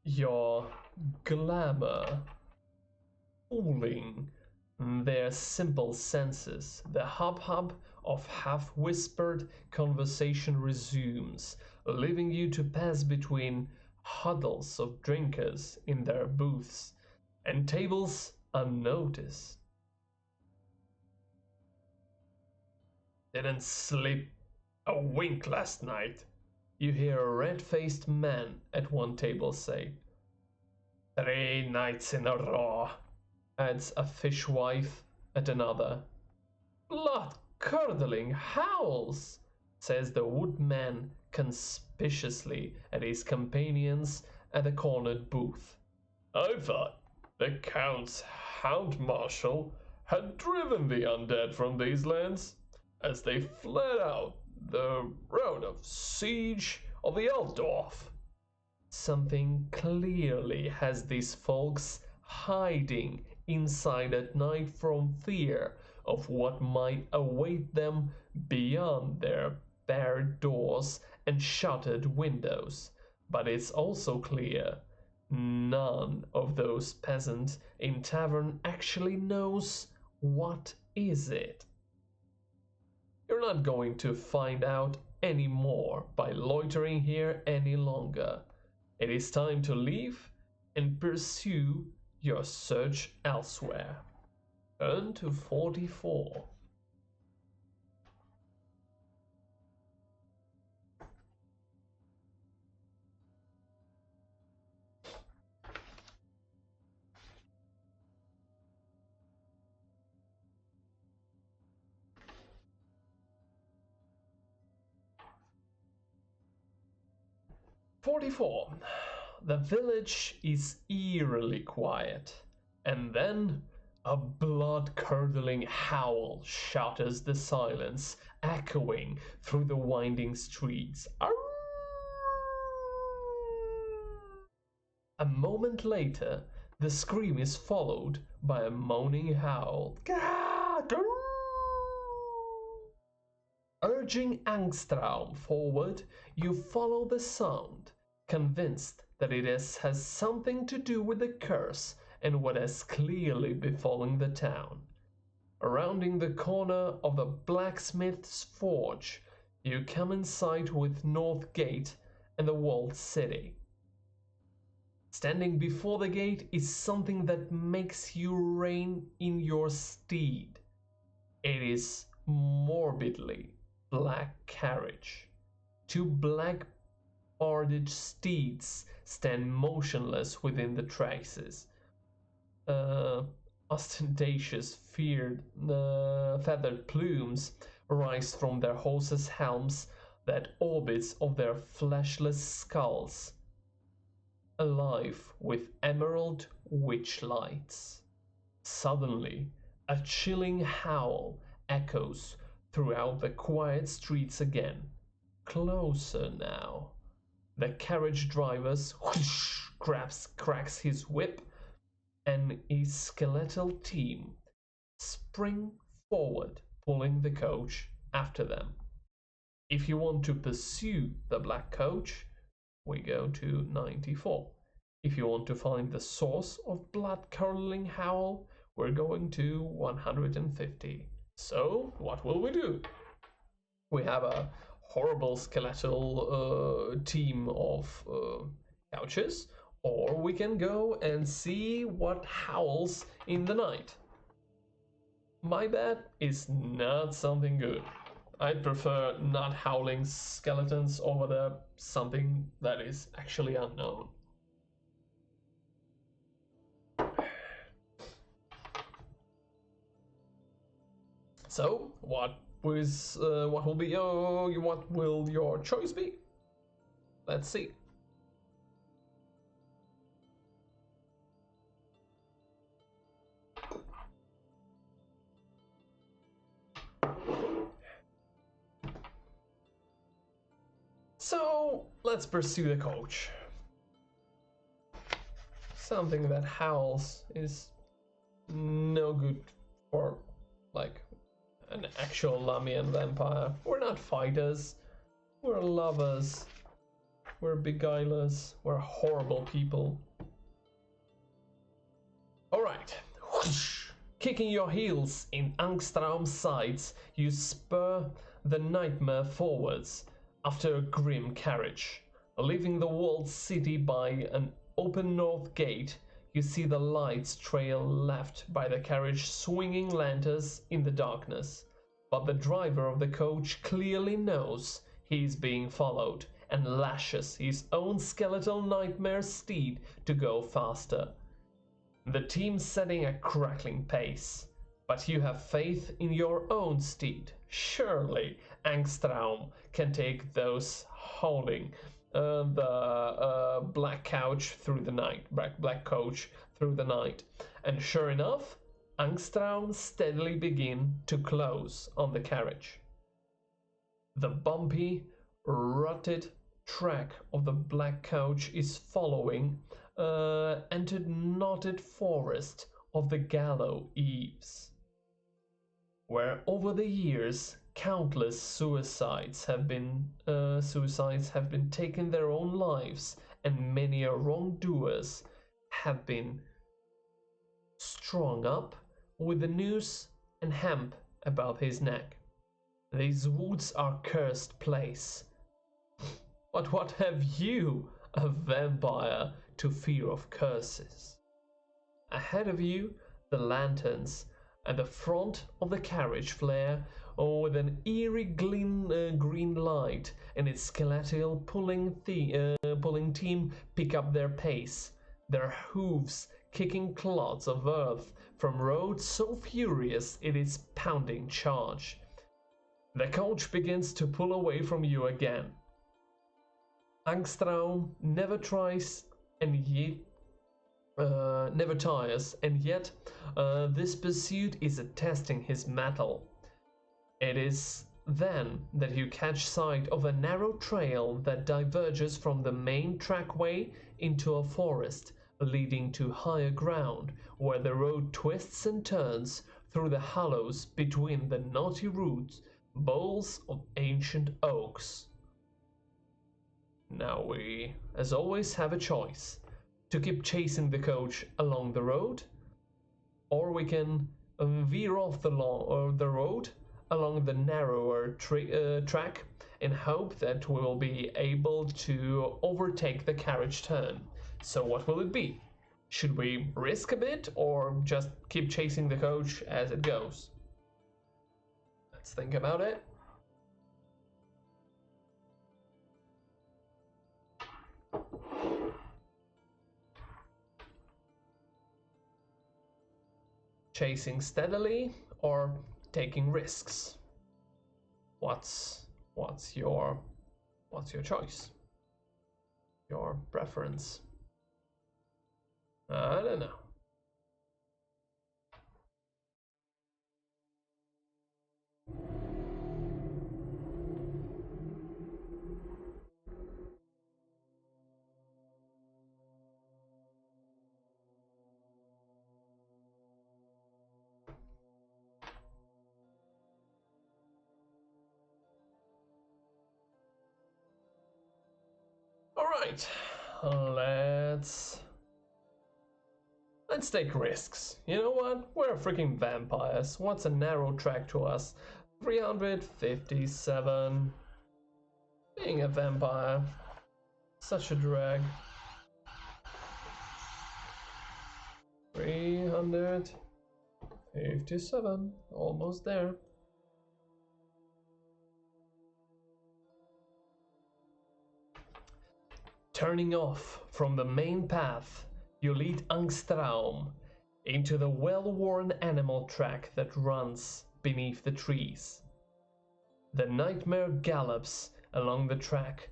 Speaker 1: Your glamour fooling their simple senses. The hub of half-whispered conversation resumes, leaving you to pass between huddles of drinkers in their booths and tables unnoticed.
Speaker 2: Didn't sleep a wink last night.
Speaker 1: You hear a red-faced man at one table say.
Speaker 2: 3 nights in a row,
Speaker 1: adds a fishwife at another. Blood-curdling howls, says the woodman conspicuously at his companions at the cornered booth.
Speaker 2: I thought the Count's Hound Marshal had driven the undead from these lands as they fled out the road of siege of the Eldorf.
Speaker 1: Something clearly has these folks hiding inside at night from fear of what might await them beyond their barred doors and shuttered windows. But it's also clear none of those peasants in tavern actually knows what is it. You're not going to find out any more by loitering here any longer. It is time to leave and pursue your search elsewhere. Turn to 44. The village is eerily quiet, and then a blood-curdling howl shatters the silence, echoing through the winding streets. A moment later, the scream is followed by a moaning howl. Urging Angstrom forward, you follow the sound, convinced that it has something to do with the curse and what has clearly befallen the town. Rounding the corner of the blacksmith's forge, you come in sight with North Gate and the walled city. Standing before the gate is something that makes you rein in your steed. It is morbidly black carriage. Two black-barded steeds stand motionless within the traces. Ostentatious, feathered plumes rise from their horses' helms, that orbits of their fleshless skulls, alive with emerald witch lights. Suddenly, a chilling howl echoes throughout the quiet streets again. Closer now. The carriage driver cracks his whip, and his skeletal team spring forward, pulling the coach after them. If you want to pursue the black coach, we go to 94. If you want to find the source of blood-curdling howl, we're going to 150. So, what will we do? We have a horrible skeletal team of couches, or we can go and see what howls in the night. My bet is not something good. I'd prefer not howling skeletons over the something that is actually unknown. So, what will your choice be? Let's see. So, let's pursue the coach. Something that howls is no good for, like, an actual Lamian vampire. We're not fighters. We're lovers. We're beguilers. We're horrible people. Alright. Kicking your heels in Angstrom's sides, you spur the nightmare forwards after a grim carriage. Leaving the walled city by an open north gate, you see the lights trail left by the carriage swinging lanterns in the darkness. But the driver of the coach clearly knows he is being followed and lashes his own skeletal nightmare steed to go faster. The team setting a crackling pace, but you have faith in your own steed. Surely Angstrom can take those holding the black coach through the night, black coach through the night. And sure enough, Angstrom steadily begin to close on the carriage. The bumpy, rutted track of the black coach is following entered knotted forest of the Gallow Eaves, where over the years countless suicides have been taken their own lives, and many a wrongdoers have been strung up with a noose and hemp about his neck. These woods are cursed place. But what have you, a vampire, to fear of curses? Ahead of you, the lanterns and the front of the carriage flare with an eerie green light, and its skeletal pulling team pick up their pace, their hooves kicking clods of earth from roads so furious it is pounding charge. The coach begins to pull away from you again. Angstrom never tires, and yet this pursuit is testing his mettle. It is then that you catch sight of a narrow trail that diverges from the main trackway into a forest, leading to higher ground, where the road twists and turns through the hollows between the knotty roots, boles of ancient oaks. Now we, as always, have a choice to keep chasing the coach along the road, or we can veer off the road along the narrower track in hope that we will be able to overtake the carriage turn. So what will it be? Should we risk a bit or just keep chasing the coach as it goes? Let's think about it. Chasing steadily or taking risks? What's your choice? Your preference? I don't know. All right, let's take risks. You know what? We're freaking vampires. What's a narrow track to us? 357. Being a vampire, such a drag. 357, almost there. Turning off from the main path, you lead Angstraum into the well-worn animal track that runs beneath the trees. The nightmare gallops along the track,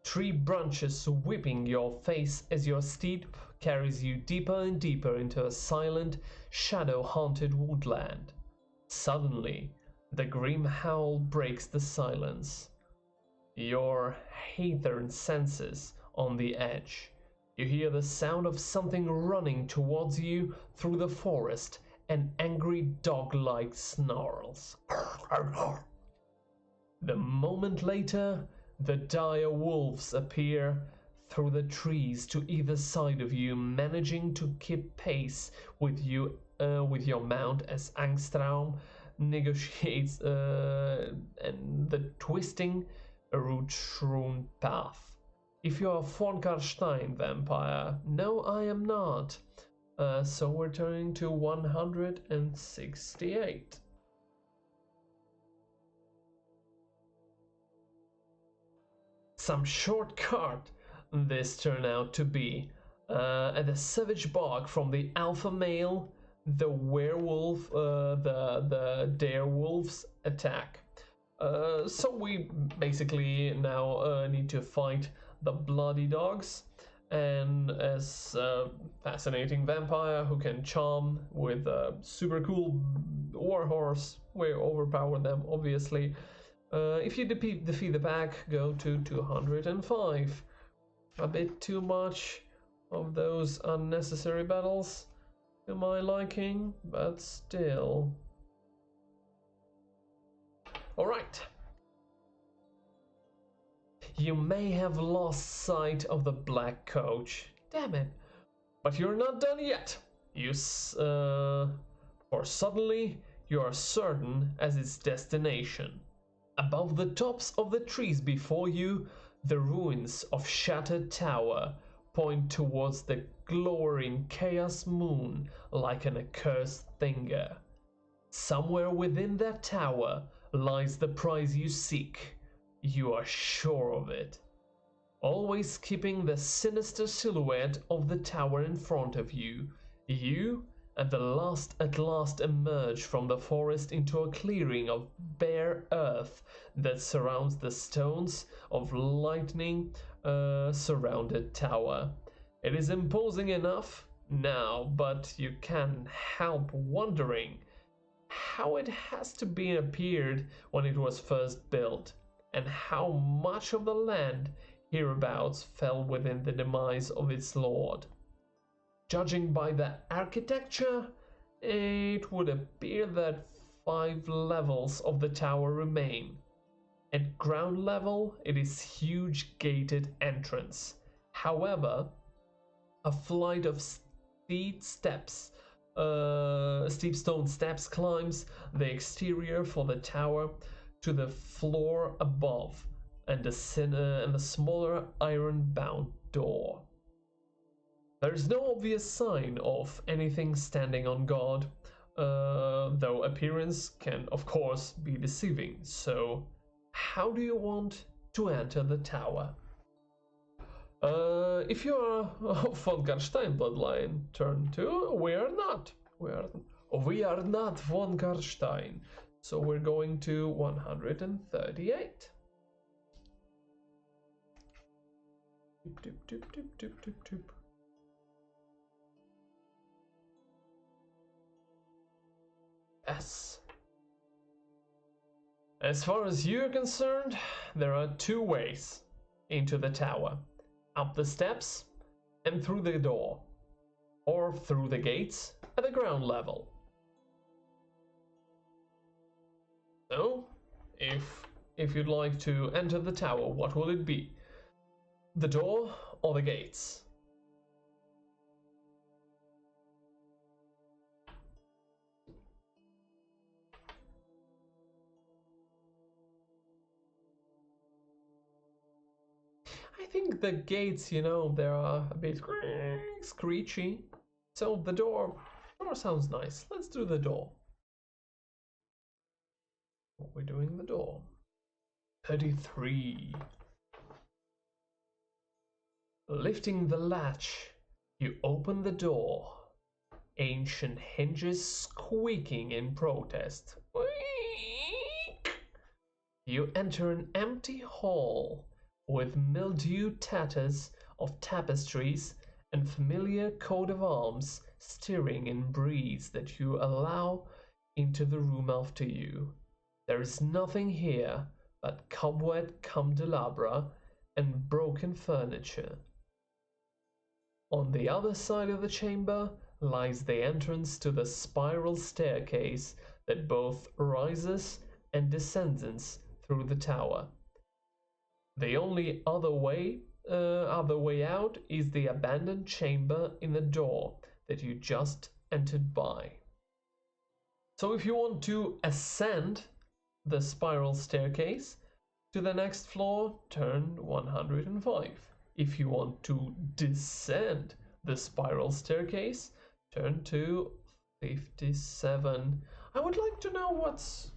Speaker 1: tree branches whipping your face as your steed carries you deeper and deeper into a silent, shadow-haunted woodland. Suddenly, the grim howl breaks the silence. Your heathen senses on the edge. You hear the sound of something running towards you through the forest, and angry dog-like snarls. The moment later, the dire wolves appear through the trees to either side of you, managing to keep pace with you, with your mount as Angstraum negotiates and the twisting root-strewn path. If you are a Fornkarstein vampire, no, I am not. So we're turning to 168. Some shortcut this turned out to be. At the savage bark from the alpha male, the werewolf, the dare wolves attack. So we basically now need to fight the bloody dogs, and as a fascinating vampire who can charm with a super cool warhorse, we overpower them obviously. If you defeat the pack, go to 205. A bit too much of those unnecessary battles to my liking, but still. Alright. You may have lost sight of the black coach. Damn it. But you're not done yet. For suddenly you are certain as its destination. Above the tops of the trees before you, the ruins of shattered tower point towards the glowering chaos moon like an accursed finger. Somewhere within that tower lies the prize you seek. You are sure of it. Always keeping the sinister silhouette of the tower in front of you, you at last emerge from the forest into a clearing of bare earth that surrounds the stones of lightning surrounded tower. It is imposing enough now, but you can't help wondering how it has to be appeared when it was first built, and how much of the land hereabouts fell within the demise of its lord. Judging by the architecture, it would appear that 5 levels of the tower remain. At ground level, it is huge gated entrance. However, a flight of steep stone steps climbs the exterior for the tower to the floor above, and the smaller iron-bound door. There is no obvious sign of anything standing on guard, though appearance can of course be deceiving. So, how do you want to enter the tower? If you are von Karstein bloodline, turn 2. We are not. We are not von Karstein. So we're going to 138. Doop, doop, doop, doop, doop, doop. Yes. As far as you're concerned, there are 2 ways into the tower. Up the steps and through the door, or through the gates at the ground level. So, if you'd like to enter the tower, what will it be? The door or the gates? I think the gates, you know, they are a bit screechy. So the door sounds nice. Let's do the door. We're doing the door. 33. Lifting the latch, you open the door. Ancient hinges squeaking in protest. You enter an empty hall with mildewed tatters of tapestries and familiar coat of arms stirring in breeze that you allow into the room after you. There is nothing here but cobweb candelabra and broken furniture. On the other side of the chamber lies the entrance to the spiral staircase that both rises and descends through the tower. The only other way out is the abandoned chamber in the door that you just entered by. So if you want to ascend the spiral staircase to the next floor, turn 105. If you want to descend the spiral staircase, turn to 57. I would like to know what's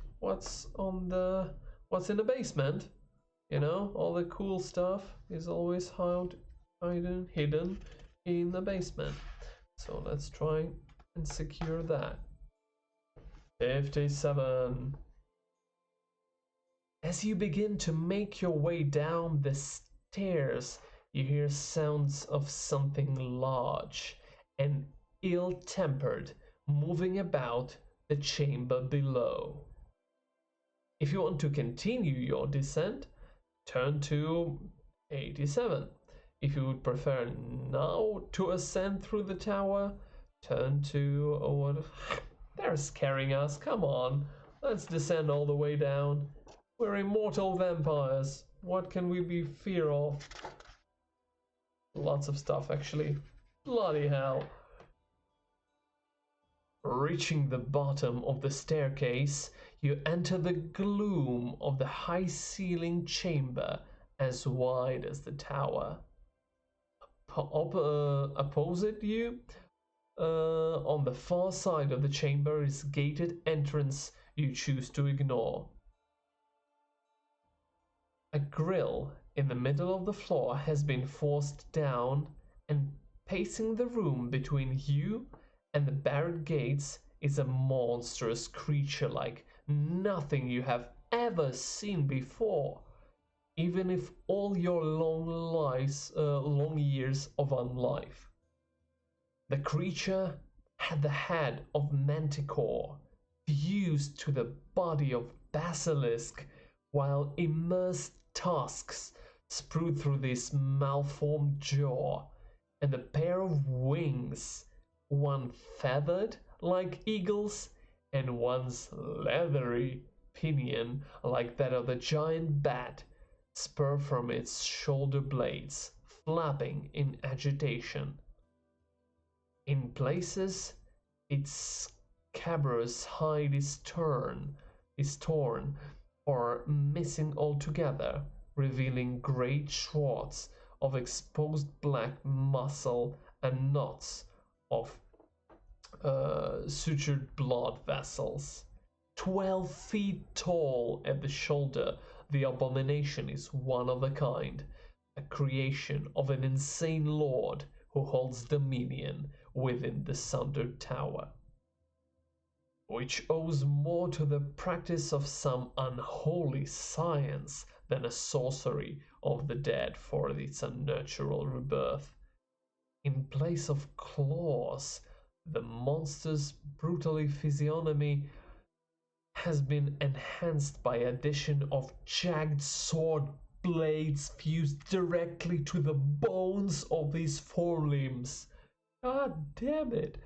Speaker 1: in the basement. You know, all the cool stuff is always hidden in the basement. So let's try and secure that. 57. As you begin to make your way down the stairs, you hear sounds of something large and ill-tempered moving about the chamber below. If you want to continue your descent, turn to 87. If you would prefer now to ascend through the tower, turn to what? They're scaring us. Come on, let's descend all the way down. We're immortal vampires. What can we be fear of? Lots of stuff, actually. Bloody hell. Reaching the bottom of the staircase, you enter the gloom of the high-ceilinged chamber as wide as the tower. Opposite you, on the far side of the chamber, is a gated entrance you choose to ignore. A grill in the middle of the floor has been forced down, and pacing the room between you and the barred gates is a monstrous creature like nothing you have ever seen before, even if all your long years of unlife. The creature had the head of manticore fused to the body of basilisk, while immersed tusks sprout through this malformed jaw, and a pair of wings, one feathered like eagles and one's leathery pinion, like that of the giant bat, spur from its shoulder blades, flapping in agitation. In places, its scabrous hide is torn or missing altogether, revealing great swaths of exposed black muscle and knots of sutured blood vessels. 12 feet tall at the shoulder, the abomination is one of a kind, a creation of an insane lord who holds dominion within the sundered tower, which owes more to the practice of some unholy science than a sorcery of the dead for its unnatural rebirth. In place of claws, the monster's brutally physiognomy has been enhanced by addition of jagged sword blades fused directly to the bones of these forelimbs. God damn it!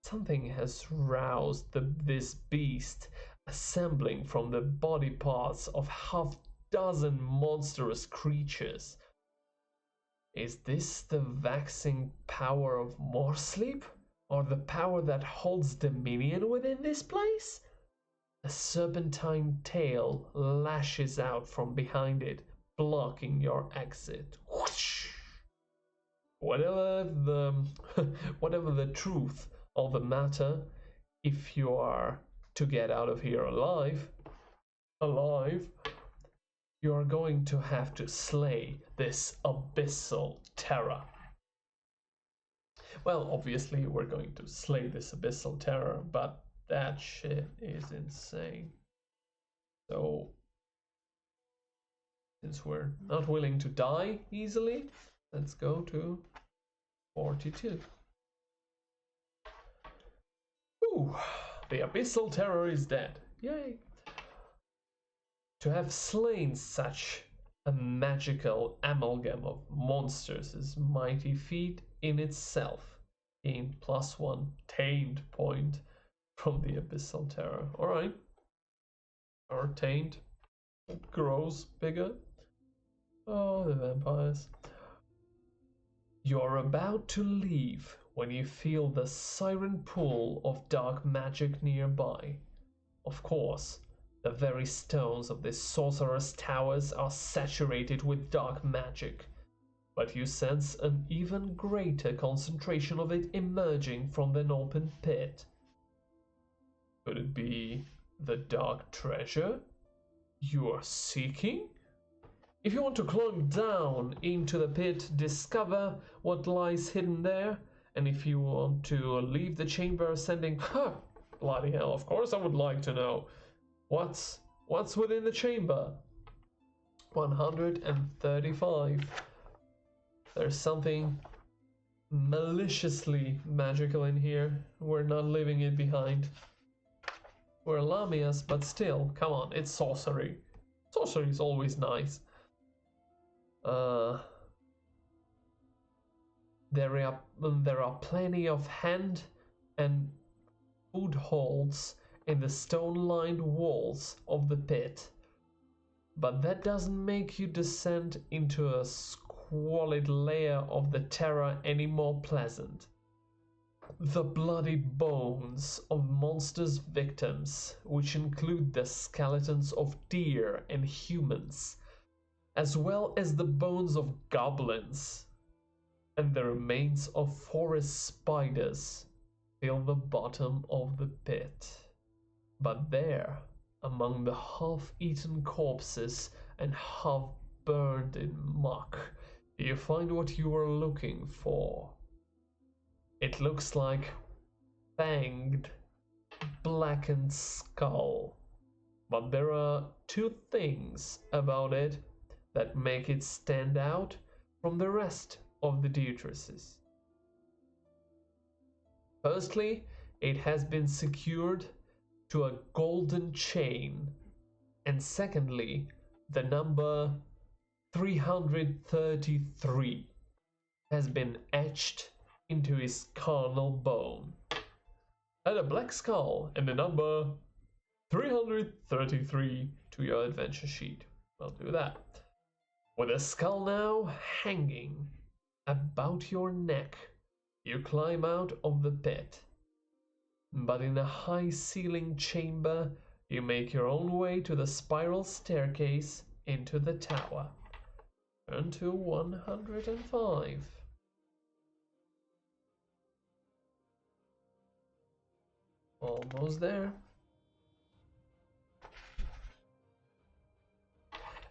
Speaker 1: Something has roused this beast, assembling from the body parts of half-dozen monstrous creatures. Is this the waxing power of more sleep, or the power that holds dominion within this place? A serpentine tail lashes out from behind it, blocking your exit. Whoosh! Whatever the whatever the truth of the matter, if you are to get out of here alive, you are going to have to slay this abyssal terror. Well, obviously we're going to slay this abyssal terror, but that shit is insane. So, since we're not willing to die easily, let's go to 42. Ooh, the abyssal terror is dead. Yay! To have slain such a magical amalgam of monsters is mighty feat in itself. Gain +1 tamed point from the abyssal terror. Alright. Our tamed grows bigger. Oh, the vampires. You're about to leave when you feel the siren pool of dark magic nearby. Of course, the very stones of this sorcerer's towers are saturated with dark magic, but you sense an even greater concentration of it emerging from an open pit. Could it be the dark treasure you are seeking? If you want to climb down into the pit, discover what lies hidden there, and if you want to leave the chamber ascending, bloody hell, of course I would like to know. What's within the chamber? 135. There's something maliciously magical in here. We're not leaving it behind. We're Lamias, but still, come on, it's sorcery. Sorcery is always nice. There are plenty of hand and footholds in the stone-lined walls of the pit, but that doesn't make you descend into a squalid layer of the terror any more pleasant. The bloody bones of monsters' victims, which include the skeletons of deer and humans, as well as the bones of goblins and the remains of forest spiders, fill the bottom of the pit. But there, among the half-eaten corpses and half-burned in muck, you find what you were looking for. It looks like fanged, blackened skull, but there are two things about it that make it stand out from the rest of the Deitrices. Firstly, it has been secured to a golden chain, and secondly, the number 333 has been etched into his carnal bone. Add a black skull and the number 333 to your adventure sheet. I'll do that. With a skull now hanging about your neck, you climb out of the pit. But in a high-ceiling chamber, you make your own way to the spiral staircase into the tower. Turn to 105. Almost there.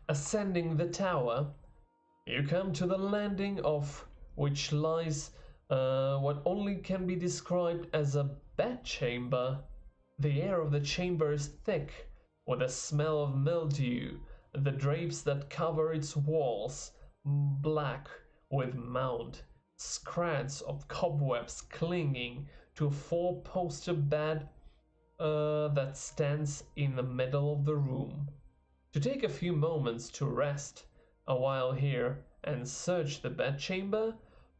Speaker 1: Ascending the tower, you come to the landing of which lies what only can be described as a bedchamber. The air of the chamber is thick with a smell of mildew, the drapes that cover its walls black with mould, scrads of cobwebs clinging to a four-poster bed that stands in the middle of the room. To take a few moments to rest a while here and search the bedchamber,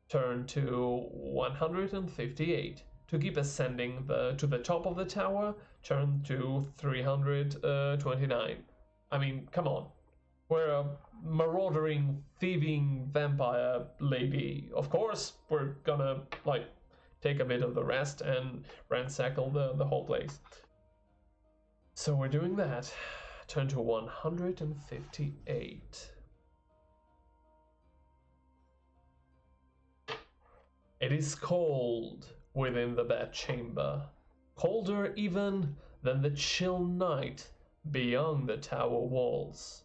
Speaker 1: turn to 158. To keep ascending to the top of the tower, turn to 329. I mean, come on. We're a marauding, thieving vampire lady. Of course, we're gonna, like, take a bit of the rest and ransackle the whole place. So we're doing that. Turn to 158. It is cold within the bedchamber, colder even than the chill night beyond the tower walls.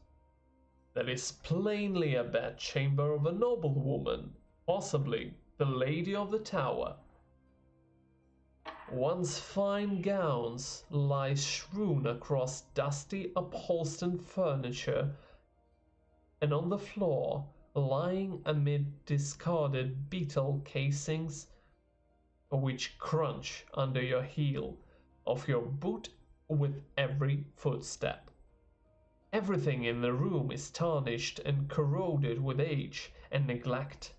Speaker 1: That is plainly a bedchamber of a noblewoman, possibly the lady of the tower. One's fine gowns lie strewn across dusty upholstered furniture, and on the floor, lying amid discarded beetle casings, which crunch under your heel of your boot with every footstep. Everything in the room is tarnished and corroded with age and neglect.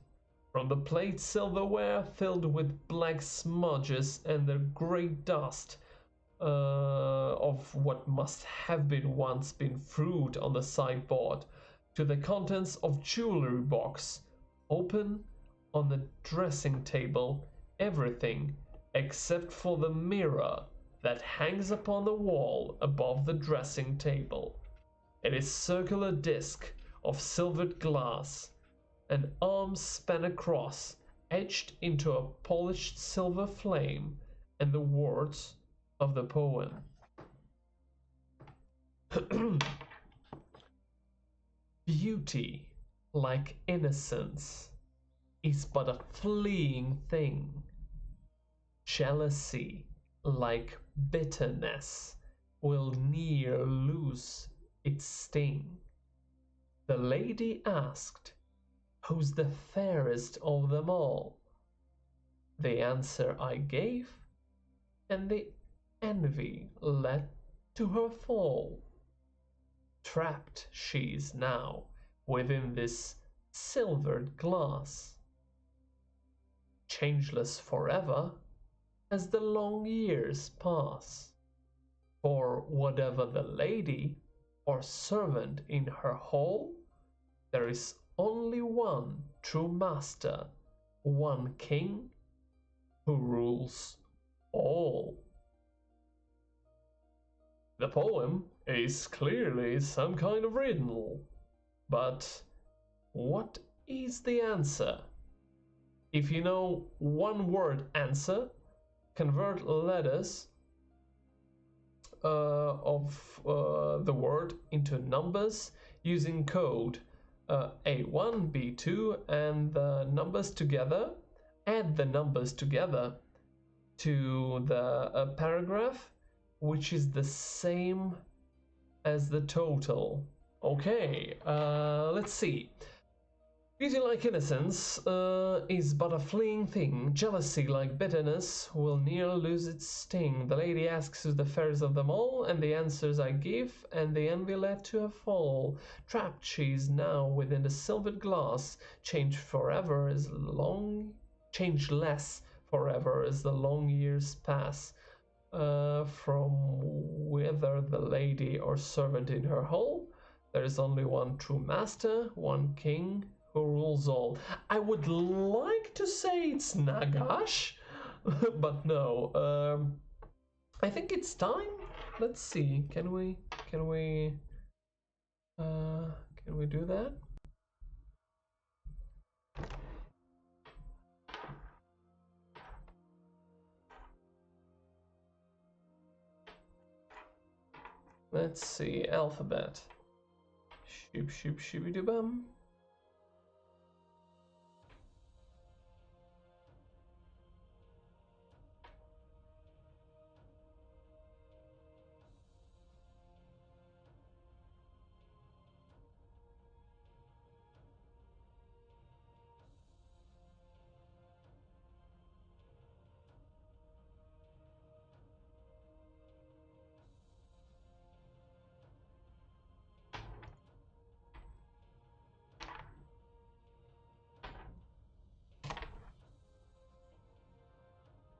Speaker 1: From the plate silverware filled with black smudges and the grey dust of what must have once been fruit on the sideboard, to the contents of jewelry box, open on the dressing table, everything except for the mirror that hangs upon the wall above the dressing table. It is circular disc of silvered glass, an arm span across, etched into a polished silver flame, and the words of the poem. Beauty, like innocence, is but a fleeting thing. Jealousy, like bitterness, will ne'er lose its sting. The lady asked, "Who's the fairest of them all?" The answer I gave, and the envy led to her fall. Trapped she is now within this silvered glass, changeless forever as the long years pass. For whatever the lady or servant in her hall, there is only one true master, one king who rules all. The poem is clearly some kind of riddle, but what is the answer? If you know one word answer, convert letters of the word into numbers using code A1, B2, and the numbers together. Add the numbers together to the paragraph, which is the same as the total. Okay, let's see. Beauty like innocence is but a fleeting thing. Jealousy like bitterness will ne'er lose its sting. The lady asks who's the fairest of them all, and the answers I give, and the envy led to a fall. Trapped she is now within the silvered glass, changeless forever as the long years pass. from whether the lady or servant in her hall. There is only one true master, one king who rules all. I would like to say it's Nagash, but no. I think it's time. Let's see. Can we do that? Let's see. Alphabet. Shoop shoop shooby doo bum.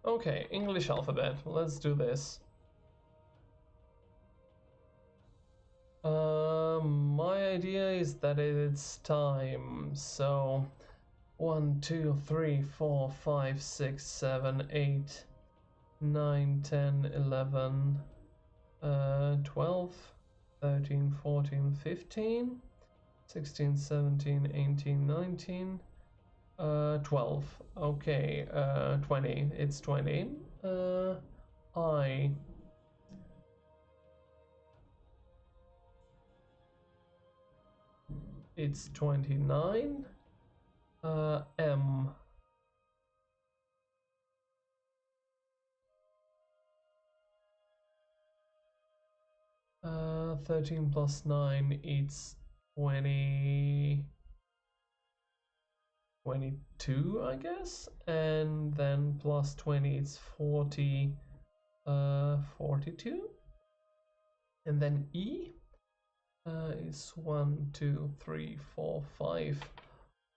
Speaker 1: Okay, English alphabet. Let's do this. My idea is that it's time. So 1, 2, 3, 4, 5, 6, 7, 8, 9, 10, 11, 12, 13, 14, 15, 16, 17, 18, 19, 12. Okay, 20. It's 20. I. It's 29. M. Uh, 13 plus 9, it's 20. 22, I guess, and then plus 20, it's 40, 42, and then E is 1, 2, 3, 4, 5,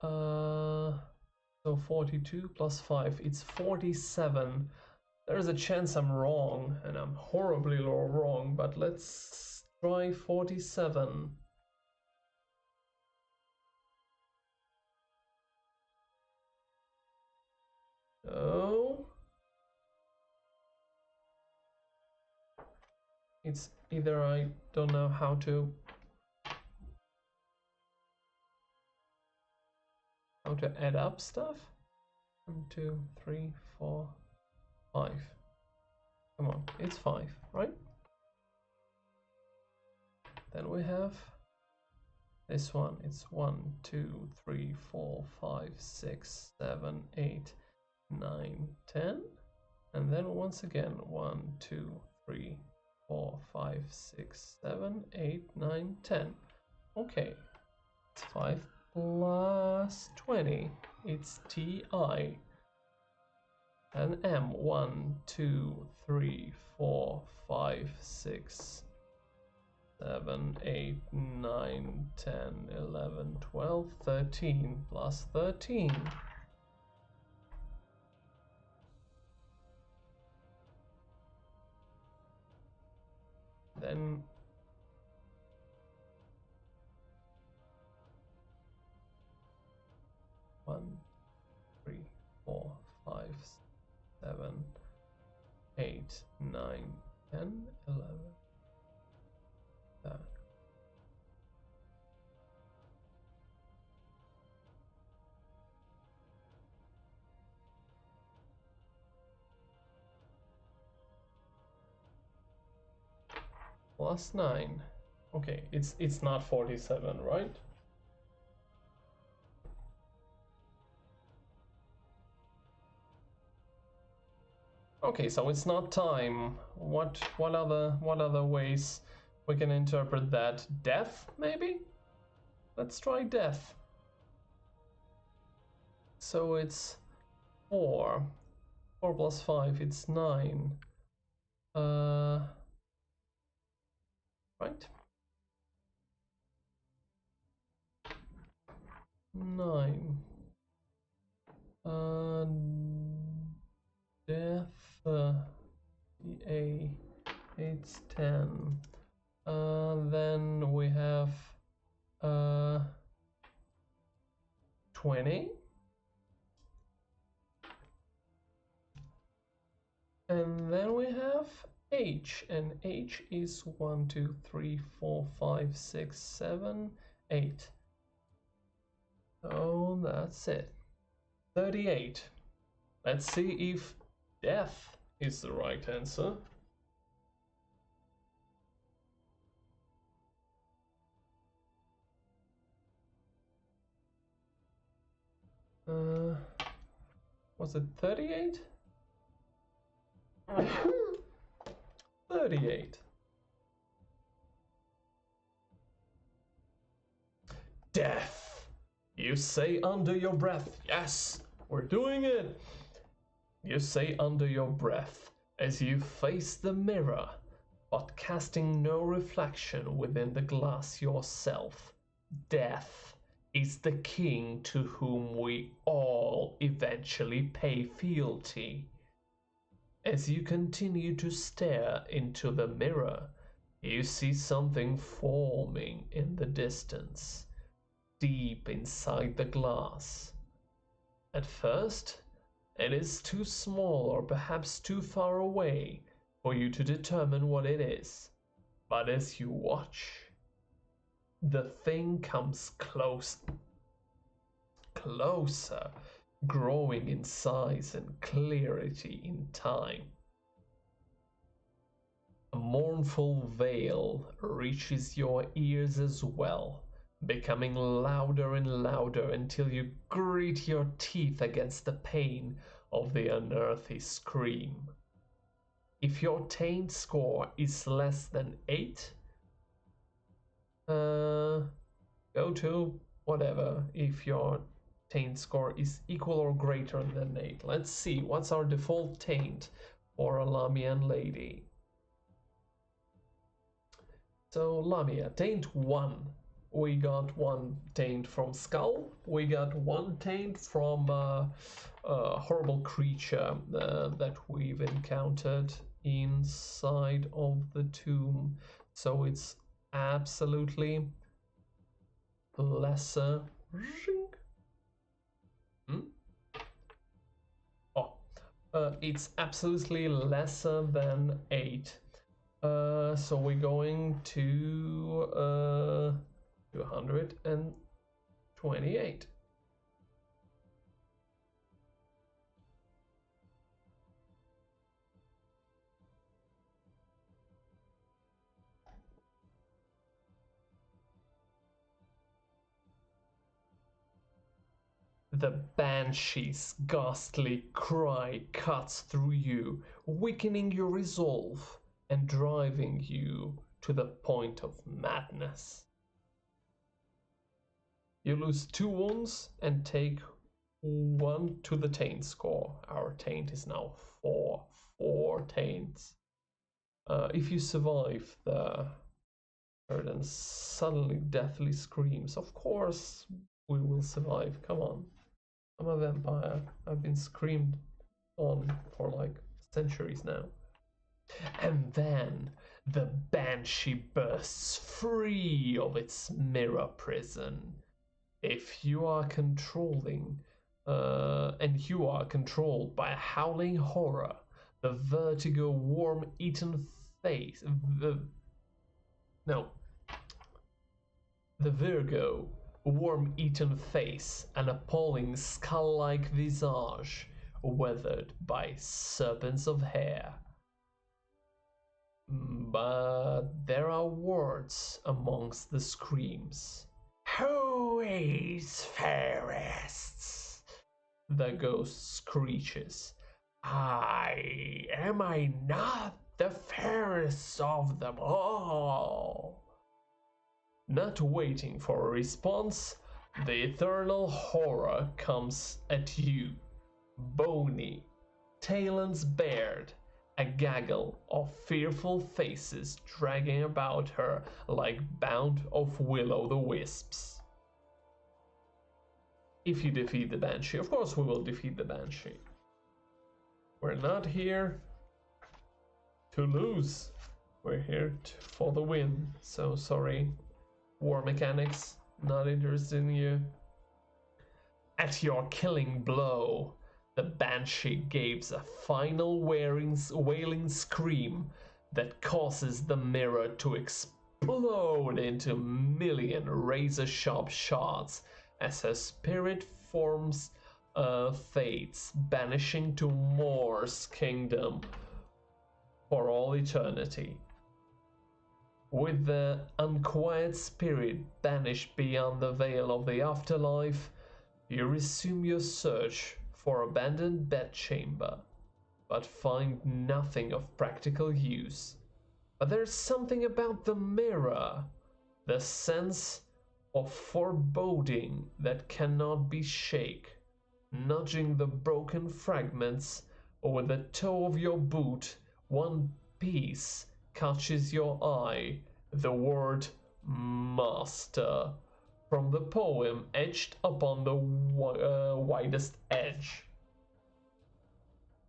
Speaker 1: so 42 plus 5, it's 47. There's a chance I'm wrong, and I'm horribly wrong, but let's try 47. Oh. It's either I don't know how to add up stuff. 1, 2, 3, 4, 5. Come on, it's 5, right? Then we have this one. It's 1, 2, 3, 4, 5, 6, 7, 8, 9, 10. And then once again 1, 2, 3, 4, 5, 6, 7, 8, 9, 10. Okay, it's 5 plus 20. It's TI. And M. 1, 2, 3, 4, 5, 6, 7, 8, 9, 10, 11, 12, 13 plus 13. Then one, 3, 4, 5, 7, 8, 9, 10, 11. That. Plus 9. Okay, it's not 47, right? Okay, so it's not time. What other ways we can interpret that? Death, maybe? Let's try death. So it's 4. 4 plus 5, it's 9. Right? 9. Death. The 8's 10. Then we have 20. And then we have H, and H is 1, 2, 3, 4, 5, 6, 7, 8. So that's it. 38. Let's see if death is the right answer. Was it 38? 38. Death. You say under your breath. Yes, we're doing it. You say under your breath as you face the mirror, but casting no reflection within the glass yourself. Death is the king to whom we all eventually pay fealty. As you continue to stare into the mirror, you see something forming in the distance, deep inside the glass. At first, it is too small or perhaps too far away for you to determine what it is. But as you watch, the thing comes closer, growing in size and clarity in time. A mournful wail reaches your ears as well, becoming louder and louder until you grit your teeth against the pain of the unearthly scream. If your taint score is less than 8, go to whatever. If your taint score is equal or greater than 8. Let's see, what's our default taint for a Lamian lady? So Lamia, taint 1. We got 1 taint from Skull. We got 1 taint from a horrible creature that we've encountered inside of the tomb. So it's absolutely lesser. It's absolutely lesser than 8. So we're going to 228. The Banshee's ghastly cry cuts through you, weakening your resolve and driving you to the point of madness. You lose 2 wounds and take 1 to the taint score. Our taint is now 4. 4 taints. If you survive the and suddenly deathly screams, of course we will survive. Come on. I'm a vampire. I've been screamed on for like centuries now. And then the Banshee bursts free of its mirror prison. If you are controlling, and you are controlled by a howling horror, the vertigo worm-eaten face, the Virgo worm-eaten face, an appalling skull-like visage, weathered by serpents of hair. But there are words amongst the screams. Who is fairest? The ghost screeches. Am I not the fairest of them all? Not waiting for a response, the eternal horror comes at you. Bony, talons bared, a gaggle of fearful faces dragging about her like bound of will-o'-the-wisps. If you defeat the Banshee, of course we will defeat the Banshee. We're not here to lose. We're here for the win. So sorry, war mechanics, not interested in you. At your killing blow, the banshee gives a final wailing scream that causes the mirror to explode into a million razor-sharp shards as her spirit forms fades, banishing to Mor's kingdom for all eternity. With the unquiet spirit banished beyond the veil of the afterlife, you resume your search for abandoned bedchamber, but find nothing of practical use. But there's something about the mirror, the sense of foreboding that cannot be shaken. Nudging the broken fragments with the toe of your boot, one piece catches your eye, the word master, from the poem etched upon the widest edge.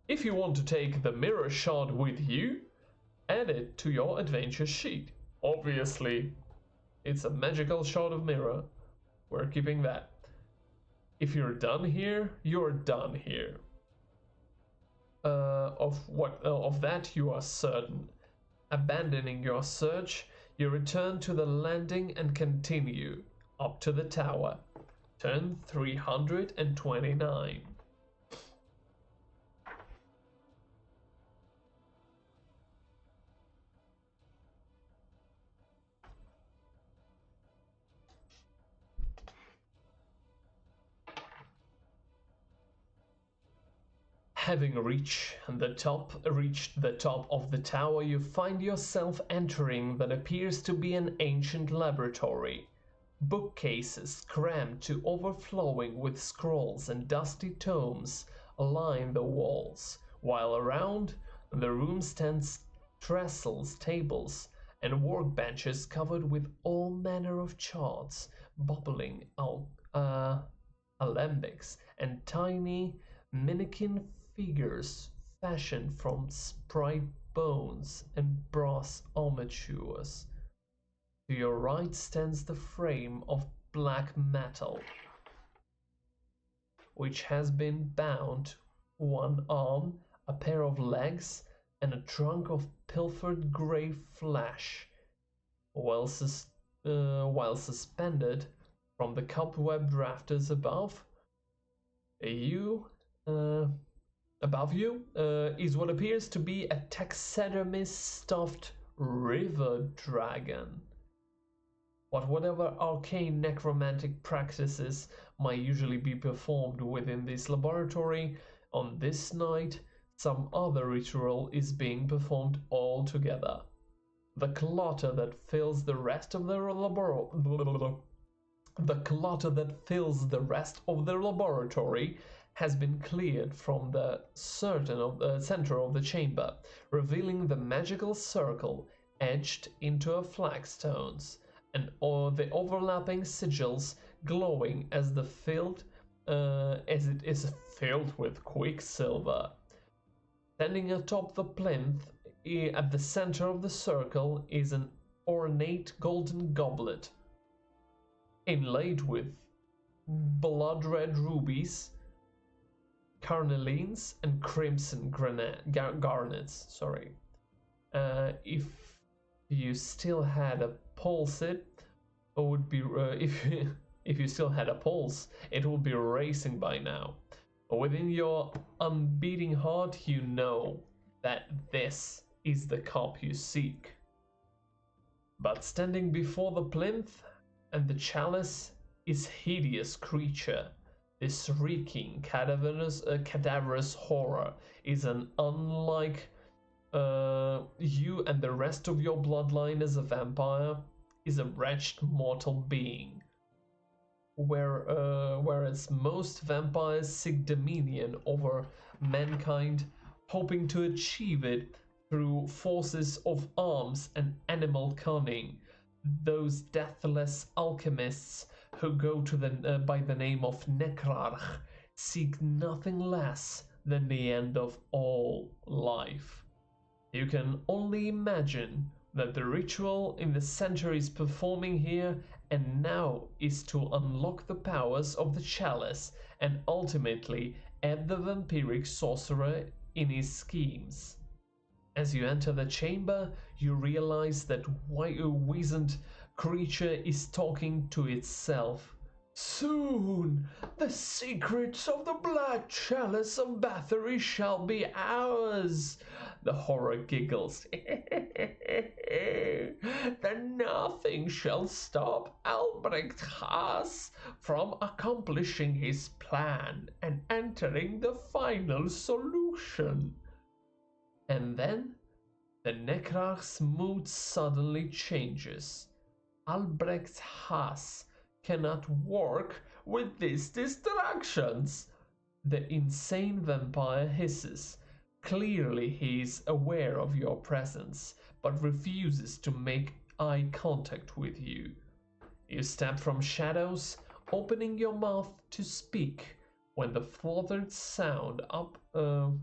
Speaker 1: If you want to take the mirror shard with you, add it to your adventure sheet. Obviously, it's a magical shard of mirror. We're keeping that. If you're done here, you're done here. Of that you are certain. Abandoning your search, you return to the landing and continue up to the tower. Turn 329. Having reached the top of the tower, you find yourself entering what appears to be an ancient laboratory. Bookcases crammed to overflowing with scrolls and dusty tomes line the walls, while around the room stands trestles, tables, and workbenches covered with all manner of charts, bubbling alembics, and tiny Minikin figures fashioned from sprite bones and brass armatures. To your right stands the frame of black metal, which has been bound one arm, a pair of legs, and a trunk of pilfered grey flesh, while suspended from the cobwebbed rafters above you is what appears to be a taxidermist stuffed river dragon. Whatever arcane necromantic practices might usually be performed within this laboratory, on this night some other ritual is being performed altogether. The clutter that fills the rest of the laboratory has been cleared from the center of the chamber, revealing the magical circle etched into flagstones, and all the overlapping sigils glowing as it is filled with quicksilver. Standing atop the plinth, at the center of the circle, is an ornate golden goblet, inlaid with blood-red rubies, carnelians, and crimson garnets. If you still had a pulse, it would be if you still had a pulse, it would be racing by now. Within your unbeating heart, you know that this is the cup you seek. But standing before the plinth and the chalice is hideous creature. This reeking, cadaverous horror is unlike you and the rest of your bloodline as a vampire, is a wretched mortal being. Whereas most vampires seek dominion over mankind, hoping to achieve it through forces of arms and animal cunning, those deathless alchemists who go to by the name of Necrarch seek nothing less than the end of all life. You can only imagine that the ritual in the center is performing here and now is to unlock the powers of the chalice and ultimately aid the vampiric sorcerer in his schemes. As you enter the chamber, you realize that a wizened creature is talking to itself. Soon, the secrets of the Black Chalice of Bathory shall be ours. The horror giggles. Then nothing shall stop Albrecht Haas from accomplishing his plan and entering the final solution. And then the Necrarch's mood suddenly changes. Albrecht Haas cannot work with these distractions. The insane vampire hisses. Clearly he is aware of your presence, but refuses to make eye contact with you. You step from shadows, opening your mouth to speak, when the fluttering sound up the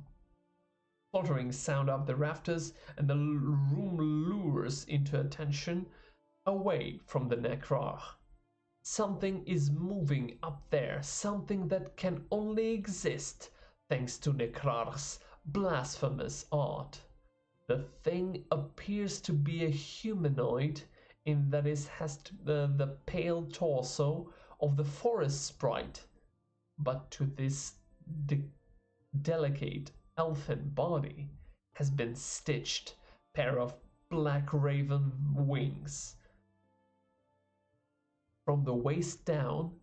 Speaker 1: rafters and the room lures into attention away from the Necrarch. Something is moving up there, something that can only exist thanks to Necrarch's blasphemous art. The thing appears to be a humanoid in that it has the pale torso of the forest sprite, but to this delicate elfin body has been stitched pair of black raven wings. From the waist down,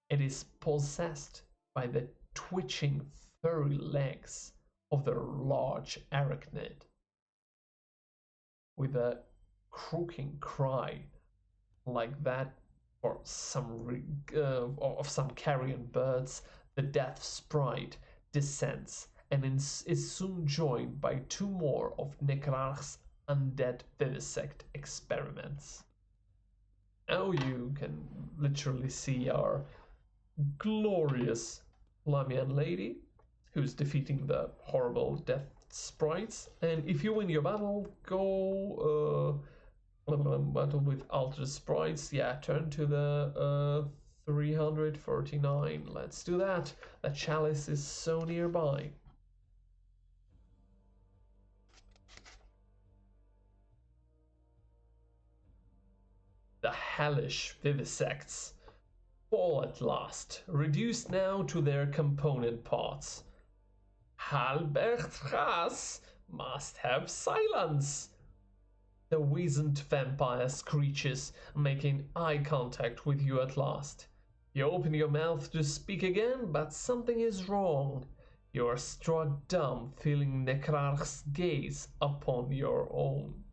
Speaker 1: it is possessed by the twitching furry legs of the large arachnid. With a croaking cry like that of some carrion birds, the death sprite descends and is soon joined by two more of Necrarch's undead vivisect experiments. Now you can literally see our glorious Lamian lady who's defeating the horrible death sprites. And if you win your battle, go battle with altered sprites. Yeah, turn to the 349. Let's do that. The chalice is so nearby. The hellish vivisects fall at last, reduced now to their component parts. Albrecht Haas must have silence. The wizened vampire screeches, making eye contact with you at last. You open your mouth to speak again, but something is wrong. You are struck dumb, feeling Necrarch's gaze upon your own.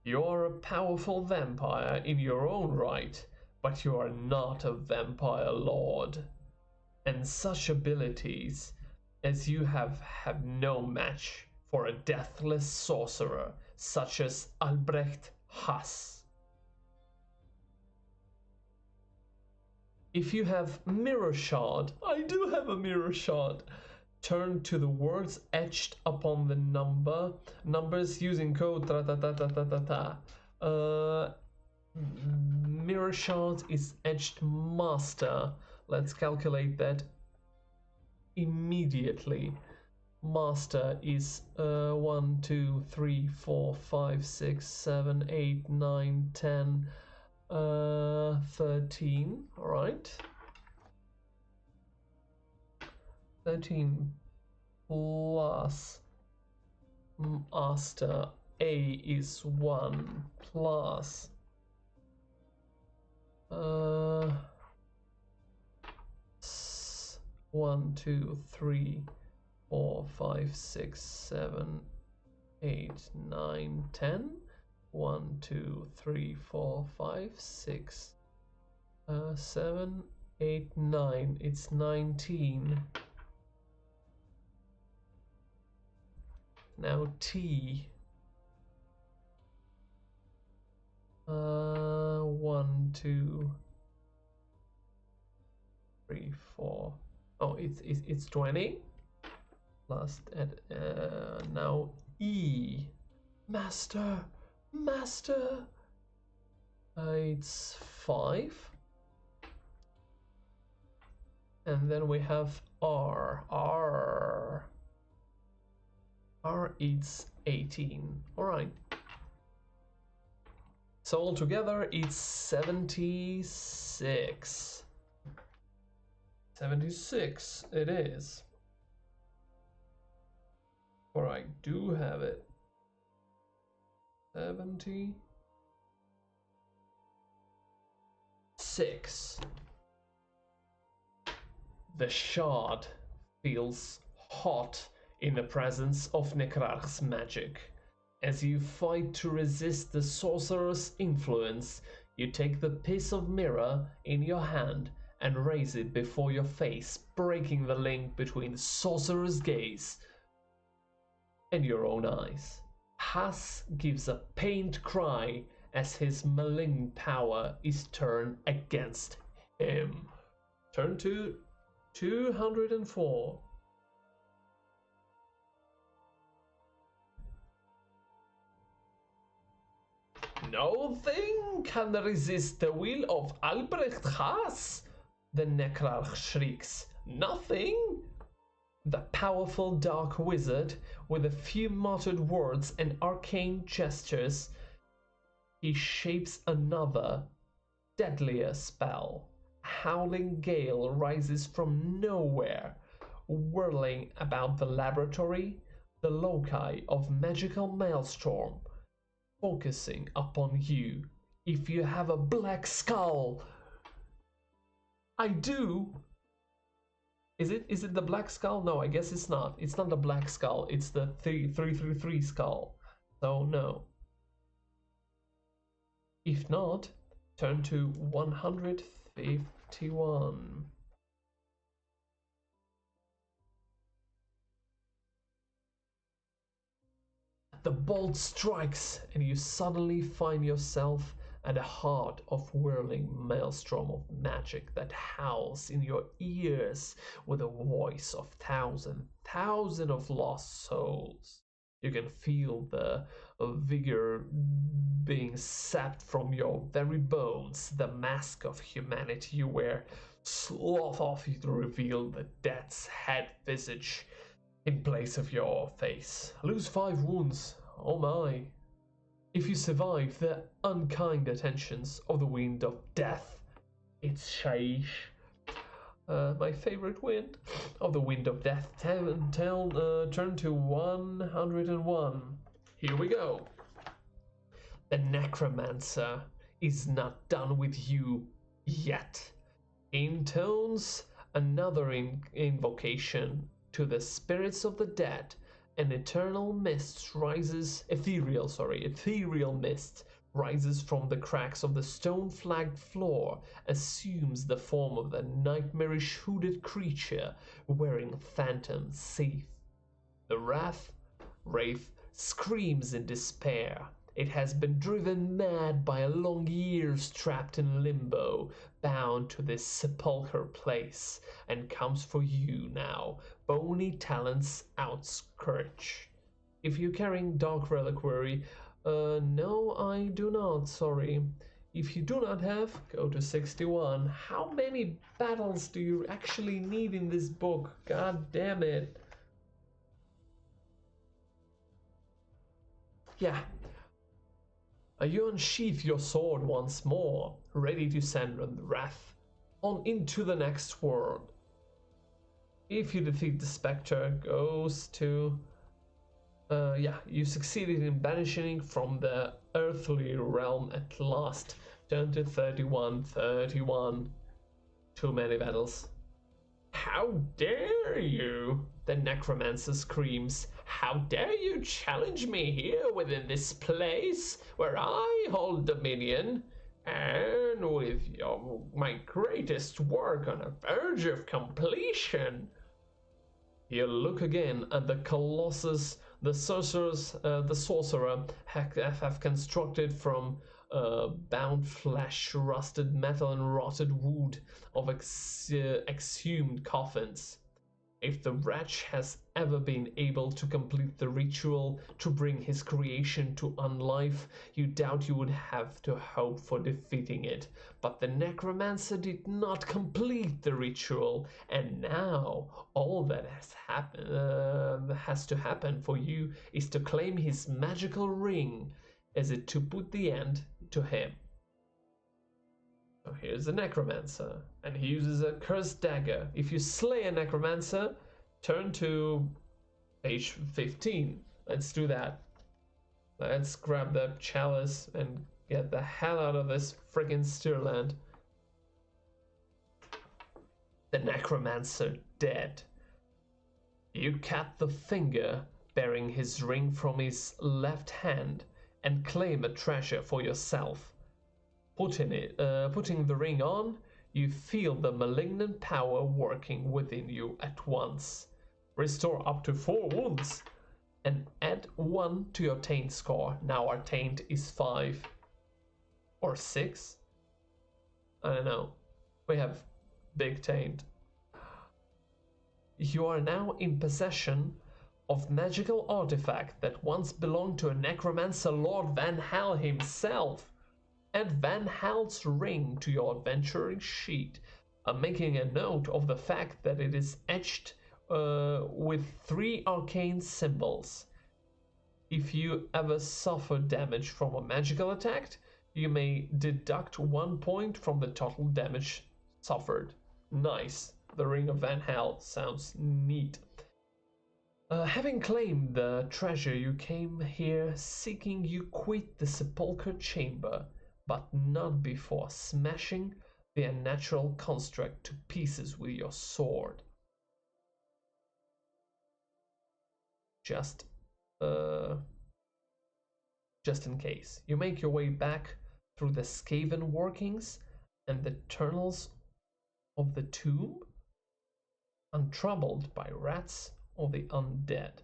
Speaker 1: You are a powerful vampire in your own right, but you are not a vampire lord. And such abilities as you have no match for a deathless sorcerer such as Albrecht Haas. If you have Mirror Shard, I do have a Mirror Shard. Turn to the words etched upon the numbers using code Mirror Shard is etched master. Let's calculate that immediately. Master is 1, 2, 3, 4, 5, 6, 7, 8, 9, 10, 13. All right. 13 plus master A is 1 plus 1, 2, 3, 4, 5, 6, 7, 8, 9, 10. 1, 2, 3, 4, 5, 6, 7, 8, 9. It's 19. Now T. 1, 2, 3, 4. Oh, it's 20. Last at now E. Master, Master. It's 5. And then we have R. R eats 18. Alright. So altogether it's 76. 76 it is. Or I do have it. 76. The shard feels hot in the presence of Necrarch's magic. As you fight to resist the sorcerer's influence, you take the piece of mirror in your hand and raise it before your face, breaking the link between the sorcerer's gaze and your own eyes. Haas gives a pained cry as his malignant power is turned against him. Turn to 204. No thing can resist the will of Albrecht Haas, the Necrarch shrieks. Nothing? The powerful dark wizard, with a few muttered words and arcane gestures, he shapes another, deadlier spell. A howling gale rises from nowhere, whirling about the laboratory, the loci of magical maelstrom, focusing upon you. If you have a black skull, I do. Is it the black skull? No, I guess it's not. It's not the black skull. It's the 333 skull. So no. If not, turn to 151. The bolt strikes, and you suddenly find yourself at the heart of whirling maelstrom of magic that howls in your ears with a voice of thousand of lost souls. You can feel the vigor being sapped from your very bones. The mask of humanity you wear slough off you to reveal the death's head visage in place of your face. Lose 5 wounds. Oh my. If you survive the unkind attentions of the wind of death, it's Shaish. My favorite wind of the wind of death. Turn to 101. Here we go. The necromancer is not done with you yet. Intones another invocation to the spirits of the dead. An ethereal mist rises from the cracks of the stone-flagged floor, assumes the form of the nightmarish hooded creature wearing phantom seath. The wraith screams in despair. It has been driven mad by a long years trapped in limbo, bound to this sepulchre place, and comes for you now, bony talons outstretched. If you're carrying Dark Reliquary, no, I do not, sorry. If you do not have, go to 61. How many battles do you actually need in this book? God damn it. Yeah. You unsheath your sword once more, ready to send the wrath on into the next world. If you defeat the Spectre, goes to... you succeeded in banishing from the earthly realm at last. Turn to 31. Too many battles. How dare you? The necromancer screams. How dare you challenge me here within this place where I hold dominion, and with my greatest work on the verge of completion? You look again at the colossus the sorcerer have constructed from bound flesh, rusted metal, and rotted wood of exhumed coffins. If the wretch has ever been able to complete the ritual to bring his creation to unlife, you doubt you would have to hope for defeating it. But the necromancer did not complete the ritual, and now all that has to happen for you is to claim his magical ring as it to put the end to him. So here's a necromancer, and he uses a cursed dagger. If you slay a necromancer, turn to page 15. Let's do that. Let's grab the chalice and get the hell out of this friggin' Stirland. The necromancer dead. You cut the finger bearing his ring from his left hand and claim a treasure for yourself. Putting the ring on, you feel the malignant power working within you at once. Restore up to 4 wounds and add 1 to your taint score. Now our taint is 5 or 6. I don't know. We have big taint. You are now in possession of magical artifact that once belonged to a necromancer Lord Van Hal himself. Add Van Hal's ring to your adventuring sheet, making a note of the fact that it is etched with 3 arcane symbols. If you ever suffer damage from a magical attack, you may deduct 1 point from the total damage suffered. Nice. The Ring of Van Hal sounds neat. Having claimed the treasure, you came here seeking you quit the sepulchre chamber, but not before smashing the unnatural construct to pieces with your sword. Just in case. You make your way back through the Skaven workings and the tunnels of the tomb, untroubled by rats or the undead,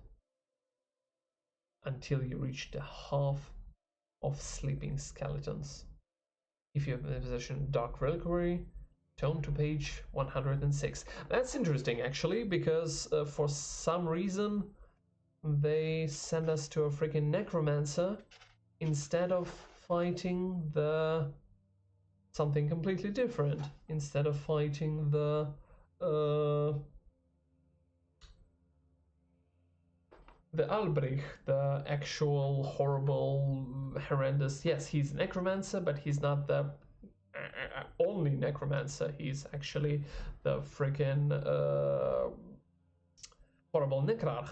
Speaker 1: until you reach the half of sleeping skeletons. If you have in possession Dark Reliquary, turn to page 106. That's interesting actually, because for some reason they send us to a freaking necromancer instead of fighting the something completely different. Instead of fighting the Albrecht, the actual horrible, horrendous. Yes, he's a necromancer, but he's not the only necromancer. He's actually the freaking horrible necrarch.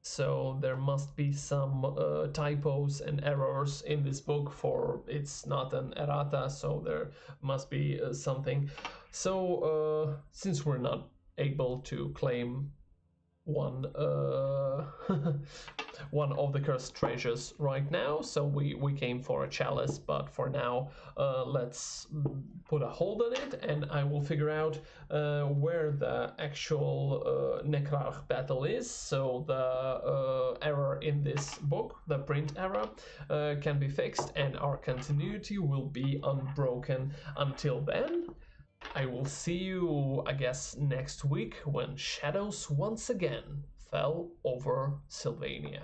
Speaker 1: So there must be some typos and errors in this book, for it's not an errata, so there must be something. So since we're not able to claim one one of the cursed treasures right now, so we came for a chalice, but for now let's put a hold on it, and I will figure out where the actual necrarch battle is, so the error in this book, the print error, can be fixed and our continuity will be unbroken. Until then, I will see you, I guess, next week when shadows once again fell over Sylvania.